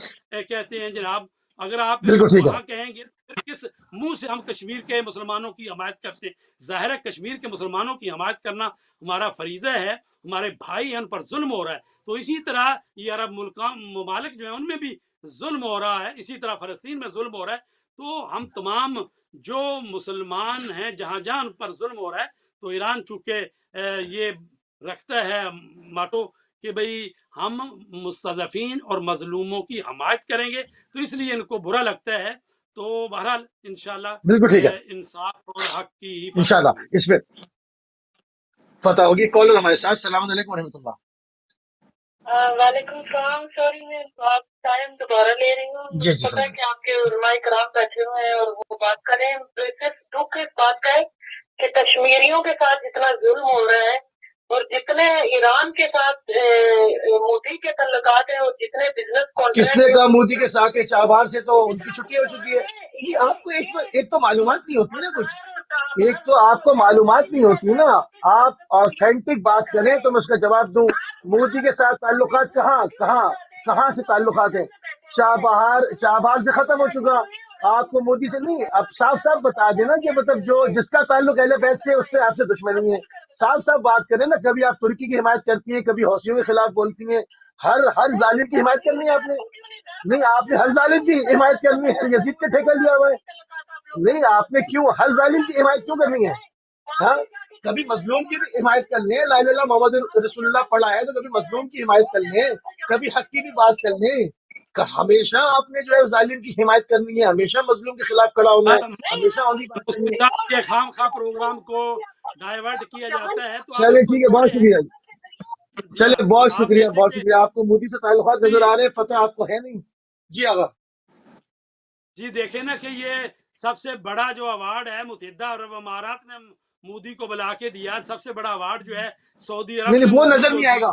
کہتے ہیں جناب، اگر آپ وہاں کہیں گے پھر کس منہ سے ہم کشمیر کے مسلمانوں کی حمایت کرتے ہیں؟ ظاہر ہے کشمیر کے مسلمانوں کی حمایت کرنا ہمارا فریضہ ہے، ہمارے بھائی ہیں، ان پر ظلم ہو رہا ہے۔ تو اسی طرح یہ عرب ممالک جو ہیں ان میں بھی ظلم ہو رہا ہے، اسی طرح فلسطین میں ظلم ہو رہا ہے۔ تو ہم تمام جو مسلمان ہیں جہاں جہاں ان پر ظلم ہو رہا ہے، تو ایران چونکہ یہ رکھتا ہے ماٹو کہ بھئی ہم مستضعفین اور مظلوموں کی حمایت کریں گے، تو اس لیے ان کو برا لگتا ہے۔ تو بہرحال انشاءاللہ بالکل ٹھیک ہے، انصاف اور حق کی ہی فتح انشاءاللہ ہوگی۔ اس پہ فتح ہوگی۔ کالر ہمارے ساتھ، السلام علیکم ورحمۃ اللہ۔ وعلیکم السلام، سوری میں آپ ٹائم دوبارہ لے رہی ہوں، جی مجھے پتا ہے کہ آپ کے علماء کرام بیٹھے ہوئے ہیں اور وہ بات کریں، صرف دکھ اس بات کا ہے کہ کشمیریوں کے ساتھ جتنا ظلم ہو رہا ہے اور جتنے ایران کے ساتھ مودی کے تعلقات ہیں اور جتنے بزنس کانٹریکٹ، کس نے کہا مودی کے ساتھ چابہار سے تو ان کی چھٹی ہو چکی ہے؟ یہ آپ کو ایک تو معلومات نہیں ہوتی نا، کچھ ایک تو آپ کو معلومات نہیں ہوتی نا۔ آپ آتھینٹک بات کریں تو میں اس کا جواب دوں۔ مودی کے ساتھ تعلقات کہاں سے تعلقات ہیں؟ چابہار سے ختم ہو چکا۔ آپ کو مودی سے نہیں، آپ صاف صاف بتا دینا کہ مطلب جس کا تعلق اہل بیت سے، اس سے آپ سے دشمنی ہے۔ صاف صاف بات کریں نا، کبھی آپ ترکی کی حمایت کرتی ہیں، کبھی حوثیوں کے خلاف بولتی ہیں۔ ہر ظالم کی حمایت کرنی ہے آپ نے؟ نہیں، آپ نے ہر ظالم کی حمایت کرنی ہے؟ یزید کا ٹھیکہ لیا ہوا ہے؟ نہیں، آپ نے کیوں ہر ظالم کی حمایت کیوں کرنی ہے؟ ہاں، کبھی مظلوم کی بھی حمایت کر لیں، لا الہ الا اللہ محمد رسول اللہ پڑھا ہے تو کبھی مظلوم کی حمایت کر لیں، کبھی حق کی بھی بات کر لیں۔ ہمیشہ آپ نے جو ہے ظالم کی حمایت کرنی ہے، ہمیشہ مظلوم کے خلاف کھڑا ہونا ہے، ہمیشہ ان کی بات کرنی ہے۔ کے خام خواہ پروگرام کو ڈائیورٹ کیا جاتا ہے تو آپ چلے اس کو ٹھیک ہے، بہت چھوڑیں۔ شکریہ۔ جی چلے ہاں، بہت آپ شکریہ، دیکھیں بہت کہ شکریہ۔ آپ کو مودی سے تعلقات نظر آ رہے ہیں، فتح آپ کو ہے نہیں؟ جی آغا۔ جی دیکھیں نا کہ یہ سب سے بڑا جو ایوارڈ ہے متحدہ عرب امارات نے مودی کو بلا کے دیا، سب سے بڑا ایوارڈ جو ہے سعودی عرب نے نہیں، وہ مودی نظر کو نہیں آئے گا،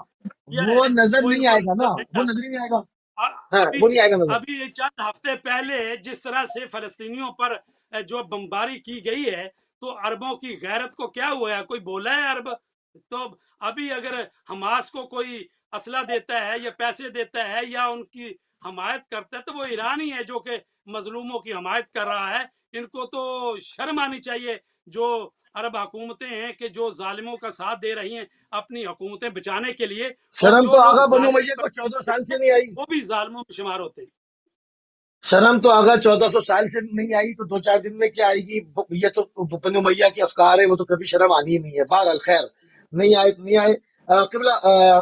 دیا وہ ہے، نظر وہ ان نہیں کو آئے گا نا، نظر نہیں وہ آتا۔ نظر ہی نہیں آئے گا۔ ہاں، وہ نہیں آئے گا نظر۔ ابھی چند ہفتے پہلے جس طرح سے فلسطینیوں پر جو بمباری کی گئی ہے، تو عربوں کی غیرت کو کیا ہوا ہے؟ کوئی بولا ہے عرب؟ تو ابھی اگر حماس کو کوئی اسلحہ دیتا ہے یا پیسے دیتا ہے یا ان کی حمایت کرتا ہے تو وہ ایران ہی ہے جو کہ مظلوموں کی حمایت کر رہا ہے۔ ان کو تو شرم آنی چاہیے جو عرب حکومتیں ہیں کہ جو ظالموں کا ساتھ دے رہی ہیں اپنی حکومتیں بچانے کے لیے، اور شرم جو تو لوگ آغا بنو ظالم امیہ کو 1400 سال سے نہیں آئی۔ وہ بھی ظالموں میں شمار ہوتے ہیں۔ شرم تو آغا 1400 سال سے نہیں آئی تو 2-4 دن میں کیا آئے گی؟ یہ تو بنو امیہ کے افکار ہے، وہ تو کبھی شرم آنی ہی نہیں ہے۔ بہرحال خیر، نہیں آئے۔ قبلہ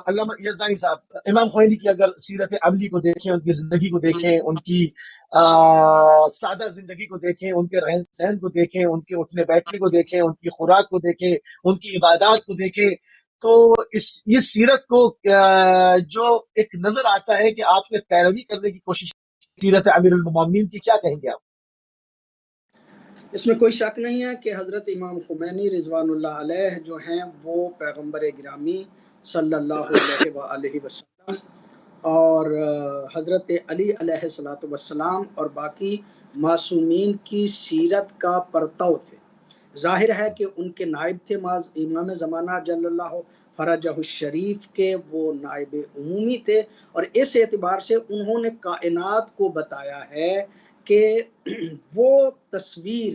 علامہ یزدانی صاحب، امام خمینی کی اگر سیرت عملی کو دیکھیں، ان کی زندگی کو دیکھیں، ان کی سادہ زندگی کو دیکھیں، ان کے رہن سہن کو دیکھیں، ان کے اٹھنے بیٹھنے کو دیکھیں، ان کی خوراک کو دیکھیں، ان کی عبادات کو دیکھیں، تو اس سیرت کو جو ایک نظر آتا ہے کہ آپ نے پیروی کرنے کی کوشش سیرت امیر المومنین کی، کیا کہیں گے آپ؟ اس میں کوئی شک نہیں ہے کہ حضرت امام خمینی رضوان اللہ علیہ جو ہیں وہ پیغمبر گرامی صلی اللہ علیہ وآلہ وسلم اور حضرت علی علیہ الصلوۃ والسلام اور باقی معصومین کی سیرت کا پرتو تھے۔ ظاہر ہے کہ ان کے نائب تھے امام زمانہ جل اللہ فرجہ الشریف کے، وہ نائب عمومی تھے، اور اس اعتبار سے انہوں نے کائنات کو بتایا ہے کہ وہ تصویر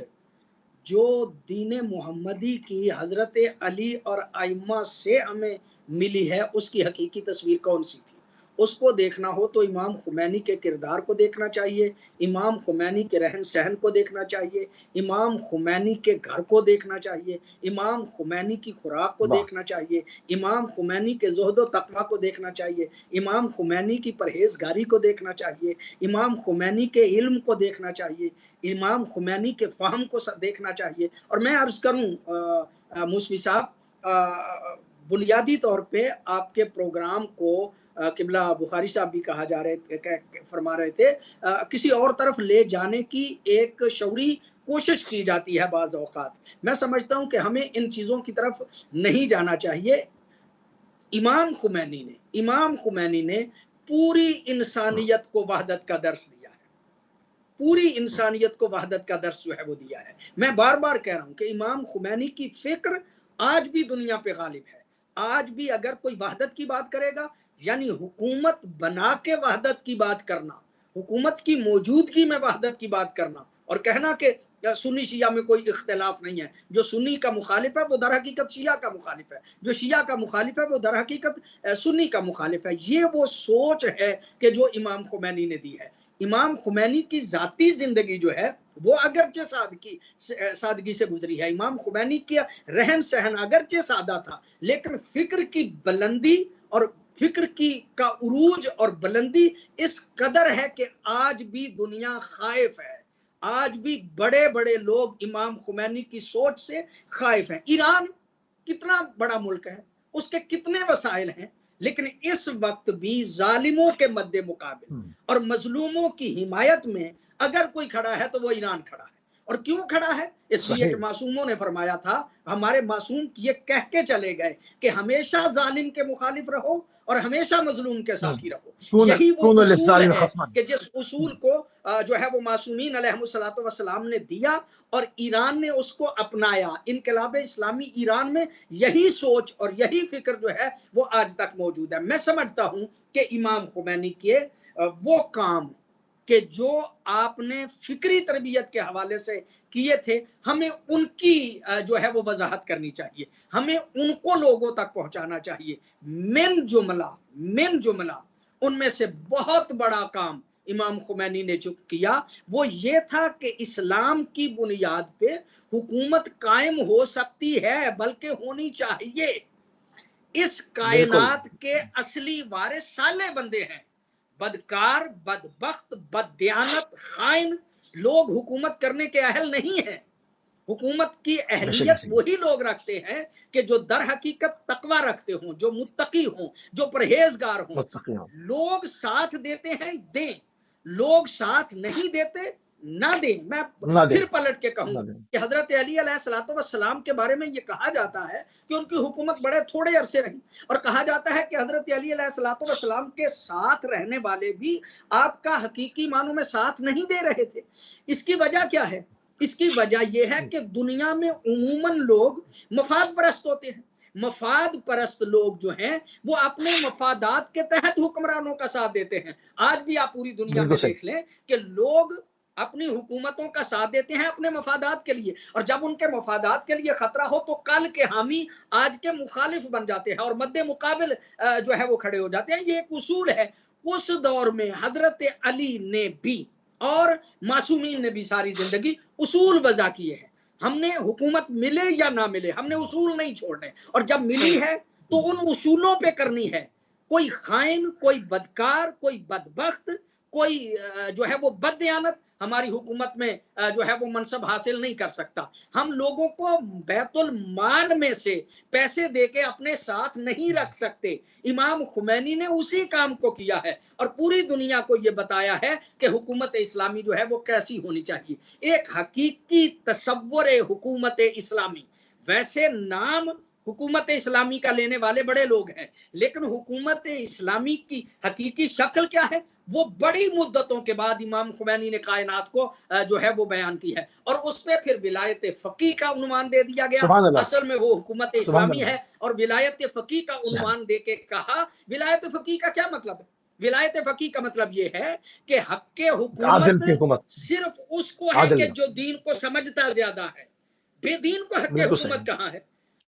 جو دین محمدی کی حضرت علی اور ائمہ سے ہمیں ملی ہے، اس کی حقیقی تصویر کون سی تھی؟ اس کو دیکھنا ہو تو امام خمینی کے کردار کو دیکھنا چاہیے، امام خمینی کے رہن سہن کو دیکھنا چاہیے، امام خمینی کے گھر کو دیکھنا چاہیے، امام خمینی کی خوراک کو واہ دیکھنا چاہیے، امام خمینی کے زہد و تقویٰ کو دیکھنا چاہیے، امام خمینی کی پرہیزگاری کو دیکھنا چاہیے، امام خمینی کے علم کو دیکھنا چاہیے، امام خمینی کے فہم کو دیکھنا چاہیے۔ اور میں عرض کروں موسوی صاحب، بنیادی طور پہ آپ کے پروگرام کو قبلہ بخاری صاحب بھی کہا جا رہے فرما رہے تھے، کسی اور طرف لے جانے کی ایک شعوری کوشش کی جاتی ہے بعض اوقات۔ میں سمجھتا ہوں کہ ہمیں ان چیزوں کی طرف نہیں جانا چاہیے۔ امام خمینی نے پوری انسانیت کو وحدت کا درس دیا ہے، پوری انسانیت کو وحدت کا درس جو ہے وہ دیا ہے۔ میں بار بار کہہ رہا ہوں کہ امام خمینی کی فکر آج بھی دنیا پہ غالب ہے۔ آج بھی اگر کوئی وحدت کی بات کرے گا، یعنی حکومت بنا کے وحدت کی بات کرنا، حکومت کی موجودگی میں وحدت کی بات کرنا اور کہنا کہ سنی شیعہ میں کوئی اختلاف نہیں ہے، جو سنی کا مخالف ہے وہ در حقیقت شیعہ کا مخالف ہے، جو شیعہ کا مخالف ہے وہ در حقیقت سنی کا مخالف ہے، یہ وہ سوچ ہے کہ جو امام خمینی نے دی ہے۔ امام خمینی کی ذاتی زندگی جو ہے وہ اگرچہ سادگی سے گزری ہے، امام خمینی کا رہن سہن اگرچہ سادہ تھا، لیکن فکر کی بلندی اور فکر کا عروج اور بلندی اس قدر ہے کہ آج بھی دنیا خائف ہے، آج بھی بڑے بڑے لوگ امام خمینی کی سوچ سے خائف ہیں۔ ایران کتنا بڑا ملک ہے، اس کے کتنے وسائل ہیں، لیکن اس وقت بھی ظالموں کے مد مقابل اور مظلوموں کی حمایت میں اگر کوئی کھڑا ہے تو وہ ایران کھڑا ہے۔ اور کیوں کھڑا ہے؟ اس لیے کہ معصوموں نے فرمایا تھا، ہمارے معصوم یہ کہہ کے چلے گئے کہ ہمیشہ ظالم کے مخالف رہو اور ہمیشہ مظلوم کے ساتھ ہی رہو۔ یہی وہ اصول ہے کہ جس اصول کو جو ہے وہ معصومین علیہ الصلوۃ والسلام نے دیا اور ایران نے اس کو اپنایا۔ انقلاب اسلامی ایران میں یہی سوچ اور یہی فکر جو ہے وہ آج تک موجود ہے۔ میں سمجھتا ہوں کہ امام خمینی کے وہ کام کہ جو آپ نے فکری تربیت کے حوالے سے کیے تھے، ہمیں ان کی جو ہے وہ وضاحت کرنی چاہیے، ہمیں ان کو لوگوں تک پہنچانا چاہیے۔ من جملہ ان میں سے بہت بڑا کام امام خمینی نے جو کیا وہ یہ تھا کہ اسلام کی بنیاد پہ حکومت قائم ہو سکتی ہے، بلکہ ہونی چاہیے۔ اس کائنات کے اصلی وارث سالے بندے ہیں، بدکار، بدبخت، بددیانت، خائن لوگ حکومت کرنے کے اہل نہیں ہیں۔ حکومت کی اہلیت وہی لوگ رکھتے ہیں کہ جو در حقیقت تقوی رکھتے ہوں، جو متقی ہوں، جو پرہیزگار ہوں۔ لوگ ساتھ دیتے ہیں دیں، لوگ ساتھ نہیں دیتے نہ دیں۔ میں پھر پلٹ کے کہوں کہ حضرت علی علیہ الصلوۃ والسلام کے بارے میں یہ کہا جاتا ہے کہ ان کی حکومت بڑے تھوڑے عرصے رہی، اور کہا جاتا ہے کہ حضرت علی علیہ الصلوۃ والسلام کے ساتھ رہنے والے بھی آپ کا حقیقی معنوں میں ساتھ نہیں دے رہے تھے۔ اس کی وجہ کیا ہے؟ اس کی وجہ یہ ہے کہ دنیا میں عموماً لوگ مفاد پرست ہوتے ہیں۔ مفاد پرست لوگ جو ہیں وہ اپنے مفادات کے تحت حکمرانوں کا ساتھ دیتے ہیں۔ آج بھی آپ پوری دنیا میں دیکھ لیں کہ لوگ اپنی حکومتوں کا ساتھ دیتے ہیں اپنے مفادات کے لیے، اور جب ان کے مفادات کے لیے خطرہ ہو تو کل کے حامی آج کے مخالف بن جاتے ہیں اور مد مقابل جو ہے وہ کھڑے ہو جاتے ہیں۔ یہ ایک اصول ہے۔ اس دور میں حضرت علی نے بھی اور معصومین نے بھی ساری زندگی اصول وضع کیے ہیں۔ ہم نے حکومت ملے یا نہ ملے، ہم نے اصول نہیں چھوڑنے، اور جب ملی ہے تو ان اصولوں پہ کرنی ہے۔ کوئی خائن، کوئی بدکار، کوئی بدبخت، کوئی جو ہے وہ بددیانت ہماری حکومت میں جو ہے وہ منصب حاصل نہیں کر سکتا۔ ہم لوگوں کو بیت المال میں سے پیسے دے کے اپنے ساتھ نہیں رکھ سکتے۔ امام خمینی نے اسی کام کو کیا ہے اور پوری دنیا کو یہ بتایا ہے کہ حکومت اسلامی جو ہے وہ کیسی ہونی چاہیے۔ ایک حقیقی تصور حکومت اسلامی، ویسے نام حکومت اسلامی کا لینے والے بڑے لوگ ہیں، لیکن حکومت اسلامی کی حقیقی شکل کیا ہے وہ بڑی مدتوں کے بعد امام خمینی نے کائنات کو جو ہے وہ بیان کی ہے، اور اس پہ پھر ولایت فقیہ کا عنوان دے دیا گیا۔ اصل میں وہ حکومت اسلامی ہے، اور ولایت فقیہ کا عنوان دے کے کہا ولایت فقیہ کا کیا مطلب ہے؟ ولایت فقیہ کا مطلب یہ ہے کہ حق حکومت صرف اس کو ہے کہ جو دین کو سمجھتا زیادہ ہے۔ بے دین کو حق حکومت کہاں ہے؟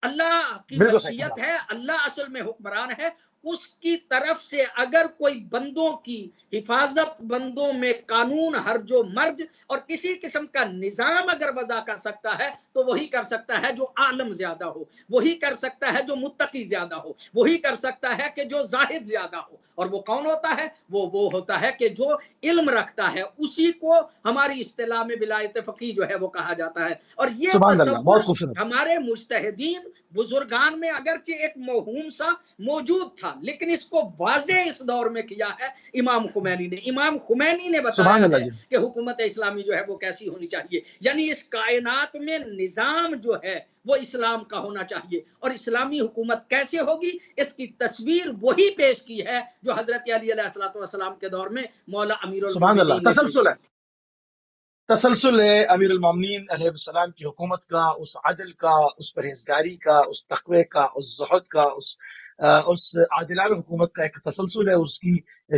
اللہ کی ملکیت ہے، اللہ اصل میں حکمران ہے، اس کی طرف سے اگر کوئی بندوں کی حفاظت، بندوں میں قانون ہرج و مرج اور کسی قسم کا نظام اگر وضع کر سکتا ہے تو وہی کر سکتا ہے جو عالم زیادہ ہو، وہی کر سکتا ہے جو متقی زیادہ ہو، وہی کر سکتا ہے کہ جو زاہد زیادہ ہو. اور وہ کون ہوتا ہے؟ وہ ہوتا ہے کہ جو علم رکھتا ہے، اسی کو ہماری اصطلاح میں ولایت فقیہ جو ہے وہ کہا جاتا ہے. اور یہ سبحان اللہ، تصور بہت خوبصورت. ہمارے مجتہدین بزرگان میں اگرچہ ایک موہوم سا موجود تھا، لیکن اس کو واضح اس دور میں کیا ہے امام خمینی نے. امام خمینی نے سبحان بتایا اللہ ہے جی. کہ حکومت اسلامی جو ہے وہ کیسی ہونی چاہیے. یعنی اس کائنات میں نظام جو ہے وہ اسلام کا ہونا چاہیے. اور اسلامی حکومت کیسے ہوگی اس کی تصویر وہی پیش کی ہے جو حضرت علی علیہ الصلوۃ والسلام کے دور میں مولا امیر سبحان اللہ، المومنین نے پیش تسلسل ہے، کی. تسلسل ہے امیر المومنین علیہ السلام کی حکومت کا، اس عدل کا، اس پرہیزگاری کا، اس تقوی کا، اس زہد کا، اس عادلانہ حکومت کا ایک تسلسل ہے. اس کی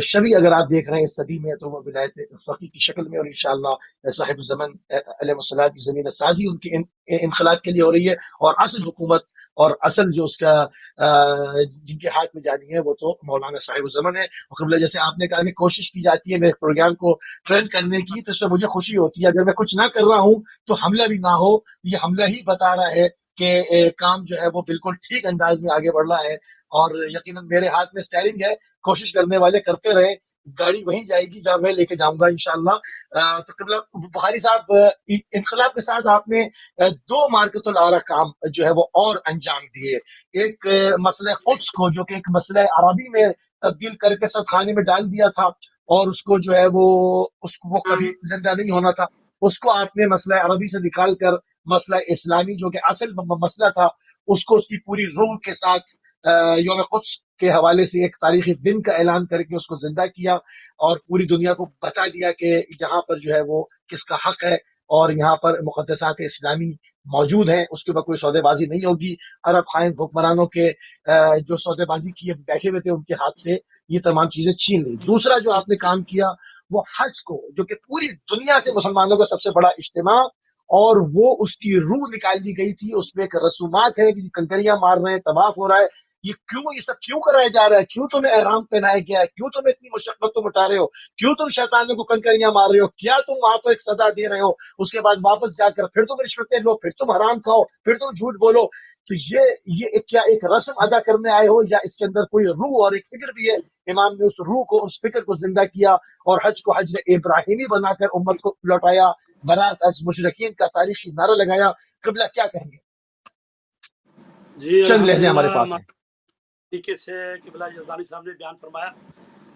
شبی اگر آپ دیکھ رہے ہیں اس صدی میں تو وہ ولایت فقیہ کی شکل میں، اور انشاءاللہ صاحب الزمن علیہ السلام کی زمینہ سازی ان کے انخلاق کے لیے ہو رہی ہے. اور اصل حکومت اور اصل جو اس کا جن کے ہاتھ میں جانی ہے وہ تو مولانا صاحب الزمن ہے. قبلہ جیسے آپ نے کہا کہ کوشش کی جاتی ہے میرے پروگرام کو ٹرینڈ کرنے کی، تو اس میں مجھے خوشی ہوتی ہے. اگر میں کچھ نہ کر رہا ہوں تو حملہ بھی نہ ہو، یہ حملہ ہی بتا رہا ہے کہ کام جو ہے وہ بالکل ٹھیک انداز میں آگے بڑھ رہا ہے. اور یقیناً میرے ہاتھ میں سٹیئرنگ ہے، کوشش کرنے والے کرتے رہے، گاڑی وہیں جائے گی جہاں میں لے کے جاؤں گا انشاءاللہ. تو قبلہ بخاری صاحب، انقلاب کے ساتھ آپ نے دو مارکت العرا کام جو ہے وہ اور انجام دیے. ایک مسئلہ قدس کو جو کہ ایک مسئلہ عربی میں تبدیل کر کے سب خانے میں ڈال دیا تھا، اور اس کو جو ہے وہ کبھی زندہ نہیں ہونا تھا. اس کو آپ نے مسئلہ عربی سے نکال کر مسئلہ اسلامی جو کہ اصل مسئلہ تھا اس کو اس کی پوری روح کے ساتھ یوم قدس کے حوالے سے ایک تاریخی دن کا اعلان کر کے اس کو زندہ کیا، اور پوری دنیا کو بتا دیا کہ یہاں پر جو ہے وہ کس کا حق ہے، اور یہاں پر مقدسات اسلامی موجود ہیں، اس کے اوپر کوئی سودے بازی نہیں ہوگی. عرب خائن حکمرانوں کے جو سودے بازی کیے بیٹھے ہوئے تھے ان کے ہاتھ سے یہ تمام چیزیں چھین لی. دوسرا جو آپ نے کام کیا وہ حج کو، جو کہ پوری دنیا سے مسلمانوں کا سب سے بڑا اجتماع، اور وہ اس کی روح نکال دی گئی تھی. اس میں ایک رسومات ہے کہ کنکریاں مار رہے ہیں، طواف ہو رہا ہے. یہ سب کیوں کرایا جا رہا ہے؟ کیوں تمہیں احرام پہنایا گیا ہے؟ کیوں تم اتنی مشقت تم اٹھا رہے ہو؟ کیوں تم شیطانوں کو کنکریاں مار رہے ہو؟ کیا تم وہاں تو ایک صدا دے رہے ہو، اس کے بعد واپس جا کر پھر تم رشوتیں لو، پھر تم حرام کھاؤ، پھر تم جھوٹ بولو؟ تو یہ کیا ایک رسم ادا کرنے آئے ہو، یا اس کے اندر کوئی روح اور ایک فکر بھی ہے؟ امام نے اس روح کو، اس فکر کو زندہ کیا اور حج کو حج ابراہیمی بنا کر امت کو لوٹایا، برات از مشرکین کا تاریخی نعرہ لگایا. قبلہ کیا کہیں گے؟ جی چند لہجے ہمارے الحمدللہ، پاس ہیں. طریقے سے قبلہ یزدانی صاحب نے بیان فرمایا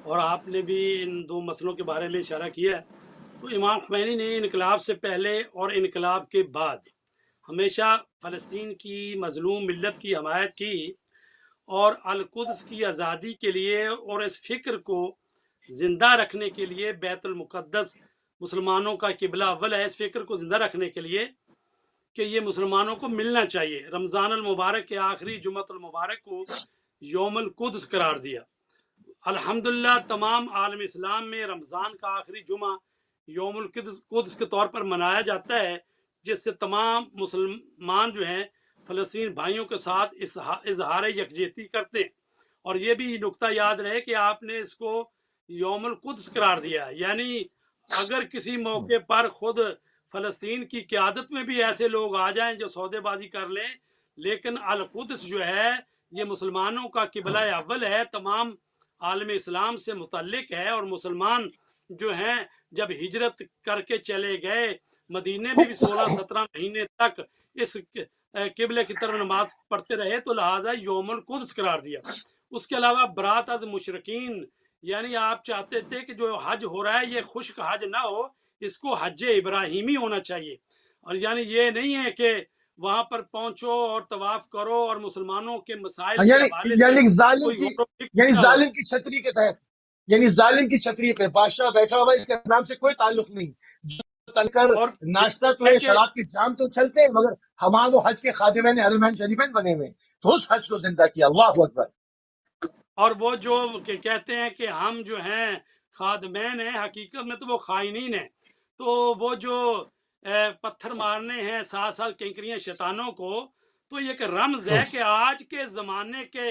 اور آپ نے بھی ان دو مسئلوں کے بارے میں اشارہ کیا ہے. تو امام خمینی نے انقلاب سے پہلے اور انقلاب کے بعد ہمیشہ فلسطین کی مظلوم ملت کی حمایت کی، اور القدس کی آزادی کے لیے اور اس فکر کو زندہ رکھنے کے لیے، بیت المقدس مسلمانوں کا قبلہ اول ہے، اس فکر کو زندہ رکھنے کے لیے کہ یہ مسلمانوں کو ملنا چاہیے، رمضان المبارک کے آخری جمعۃ المبارک کو یوم القدس قرار دیا. الحمدللہ تمام عالم اسلام میں رمضان کا آخری جمعہ یوم القدس کے طور پر منایا جاتا ہے، جس سے تمام مسلمان جو ہیں فلسطین بھائیوں کے ساتھ اظہار یکجہتی کرتے ہیں. اور یہ بھی نقطہ یاد رہے کہ آپ نے اس کو یوم القدس قرار دیا ہے، یعنی اگر کسی موقع پر خود فلسطین کی قیادت میں بھی ایسے لوگ آ جائیں جو سودے بازی کر لیں، لیکن القدس جو ہے یہ مسلمانوں کا قبلہ اول ہے، تمام عالم اسلام سے متعلق ہے. اور مسلمان جو ہیں جب ہجرت کر کے چلے گئے مدینے میں بھی 16-17 مہینے تک اس قبلے کی طرف نماز پڑھتے رہے، تو لہٰذا یوم القدس قرار دیا. اس کے علاوہ برات از مشرکین، یعنی آپ چاہتے تھے کہ جو حج ہو رہا ہے یہ خشک حج نہ ہو، اس کو حج ابراہیمی ہونا چاہیے. اور یعنی یہ نہیں ہے کہ وہاں پر پہنچو اور طواف کرو اور مسلمانوں کے مسائل کے حوالے سے یعنی ظالم کوئی کی غور و فکر یعنی نہ ہو. ظالم کی چھتری کے تحت، یعنی ظالم کی چھتری پہ بادشاہ بیٹھا ہوا ہے، اس کے اسلام سے کوئی تعلق نہیں. جو تل کر اور ناشتہ تو ہے ہے، کہ شراب کے جام تو چلتے ہیں، مگر ہمارے وہ حج کے خادمین حرمین شریفین بنے ہوئے، تو اس حج کو زندہ کیا. اللہ اکبر. اور وہ جو کہتے ہیں کہ ہم جو ہیں خادمین ہیں، حقیقت میں تو وہ خائنین ہیں. تو وہ جو پتھر مارنے ہیں ساتھ ساتھ کنکریاں شیطانوں کو، تو یہ ایک رمز ہے کہ آج کے زمانے کے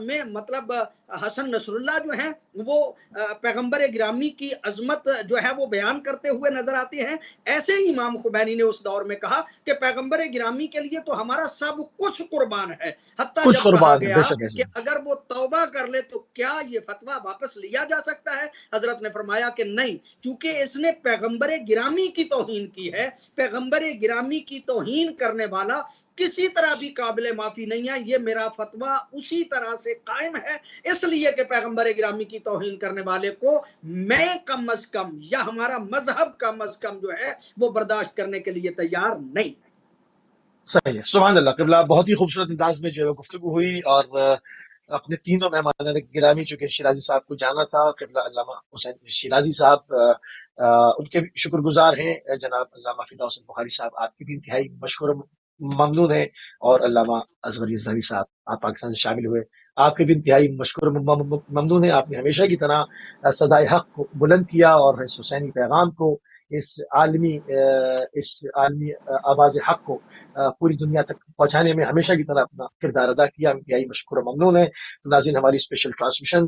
میں مطلب حسن نصراللہ جو ہیں وہ پیغمبر گرامی کی عظمت جو ہے وہ بیان کرتے ہوئے نظر آتے ہیں، ایسے ہی امام خمینی نے اس دور میں کہا کہ پیغمبر گرامی کے لیے تو ہمارا سب کچھ قربان ہے، حتیٰ کچھ جب کہا قربان ہے، گیا بے شک ایسے کہ اگر وہ توبہ کر لے تو کیا یہ فتویٰ واپس لیا جا سکتا ہے؟ حضرت نے فرمایا کہ نہیں، چونکہ اس نے پیغمبر گرامی کی توہین کی ہے، پیغمبر گرامی کی توہین کرنے والا کسی طرح بھی قابل معافی نہیں ہے، یہ میرا فتویٰ اسی طرح سے قائم ہے، اس لیے کہ پیغمبر گرامی کی توہین کرنے والے کو میں کم از کم یا ہمارا مذہب کم از کم جو ہے وہ برداشت کرنے کے لیے تیار نہیں ہے۔ صحیح ہے، سبحان اللہ قبلہ، بہت ہی خوبصورت انداز میں جو ہے گفتگو ہوئی، اور اپنے تینوں مہمان گرامی چونکہ شیرازی صاحب کو جانا تھا، قبلہ علامہ حسین شیرازی صاحب ان کے بھی شکر گزار ہیں، جناب علامہ فدا حسین بخاری صاحب آپ کی بھی انتہائی مشکور و ممنون ہیں، اور علامہ ازہری الزہری صاحب آپ پاکستان سے شامل ہوئے، آپ کے بھی انتہائی مشکور و ممنون ہیں، آپ نے ہمیشہ کی طرح صدائے حق کو بلند کیا اور اس حسینی پیغام کو، اس عالمی آواز حق کو پوری دنیا تک پہنچانے میں ہمیشہ کی طرح اپنا کردار ادا کیا، انتہائی مشکور و ممنون ہے۔ تو ناظرین، ہماری اسپیشل ٹرانسمیشن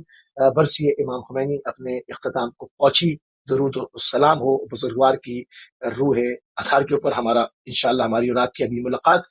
برسی امام خمینی اپنے اختتام کو پہنچی، درود و السلام ہو بزرگوار کی روح اطہار کے اوپر۔ ہمارا انشاءاللہ ہماری اور آپ کی اگلی ملاقات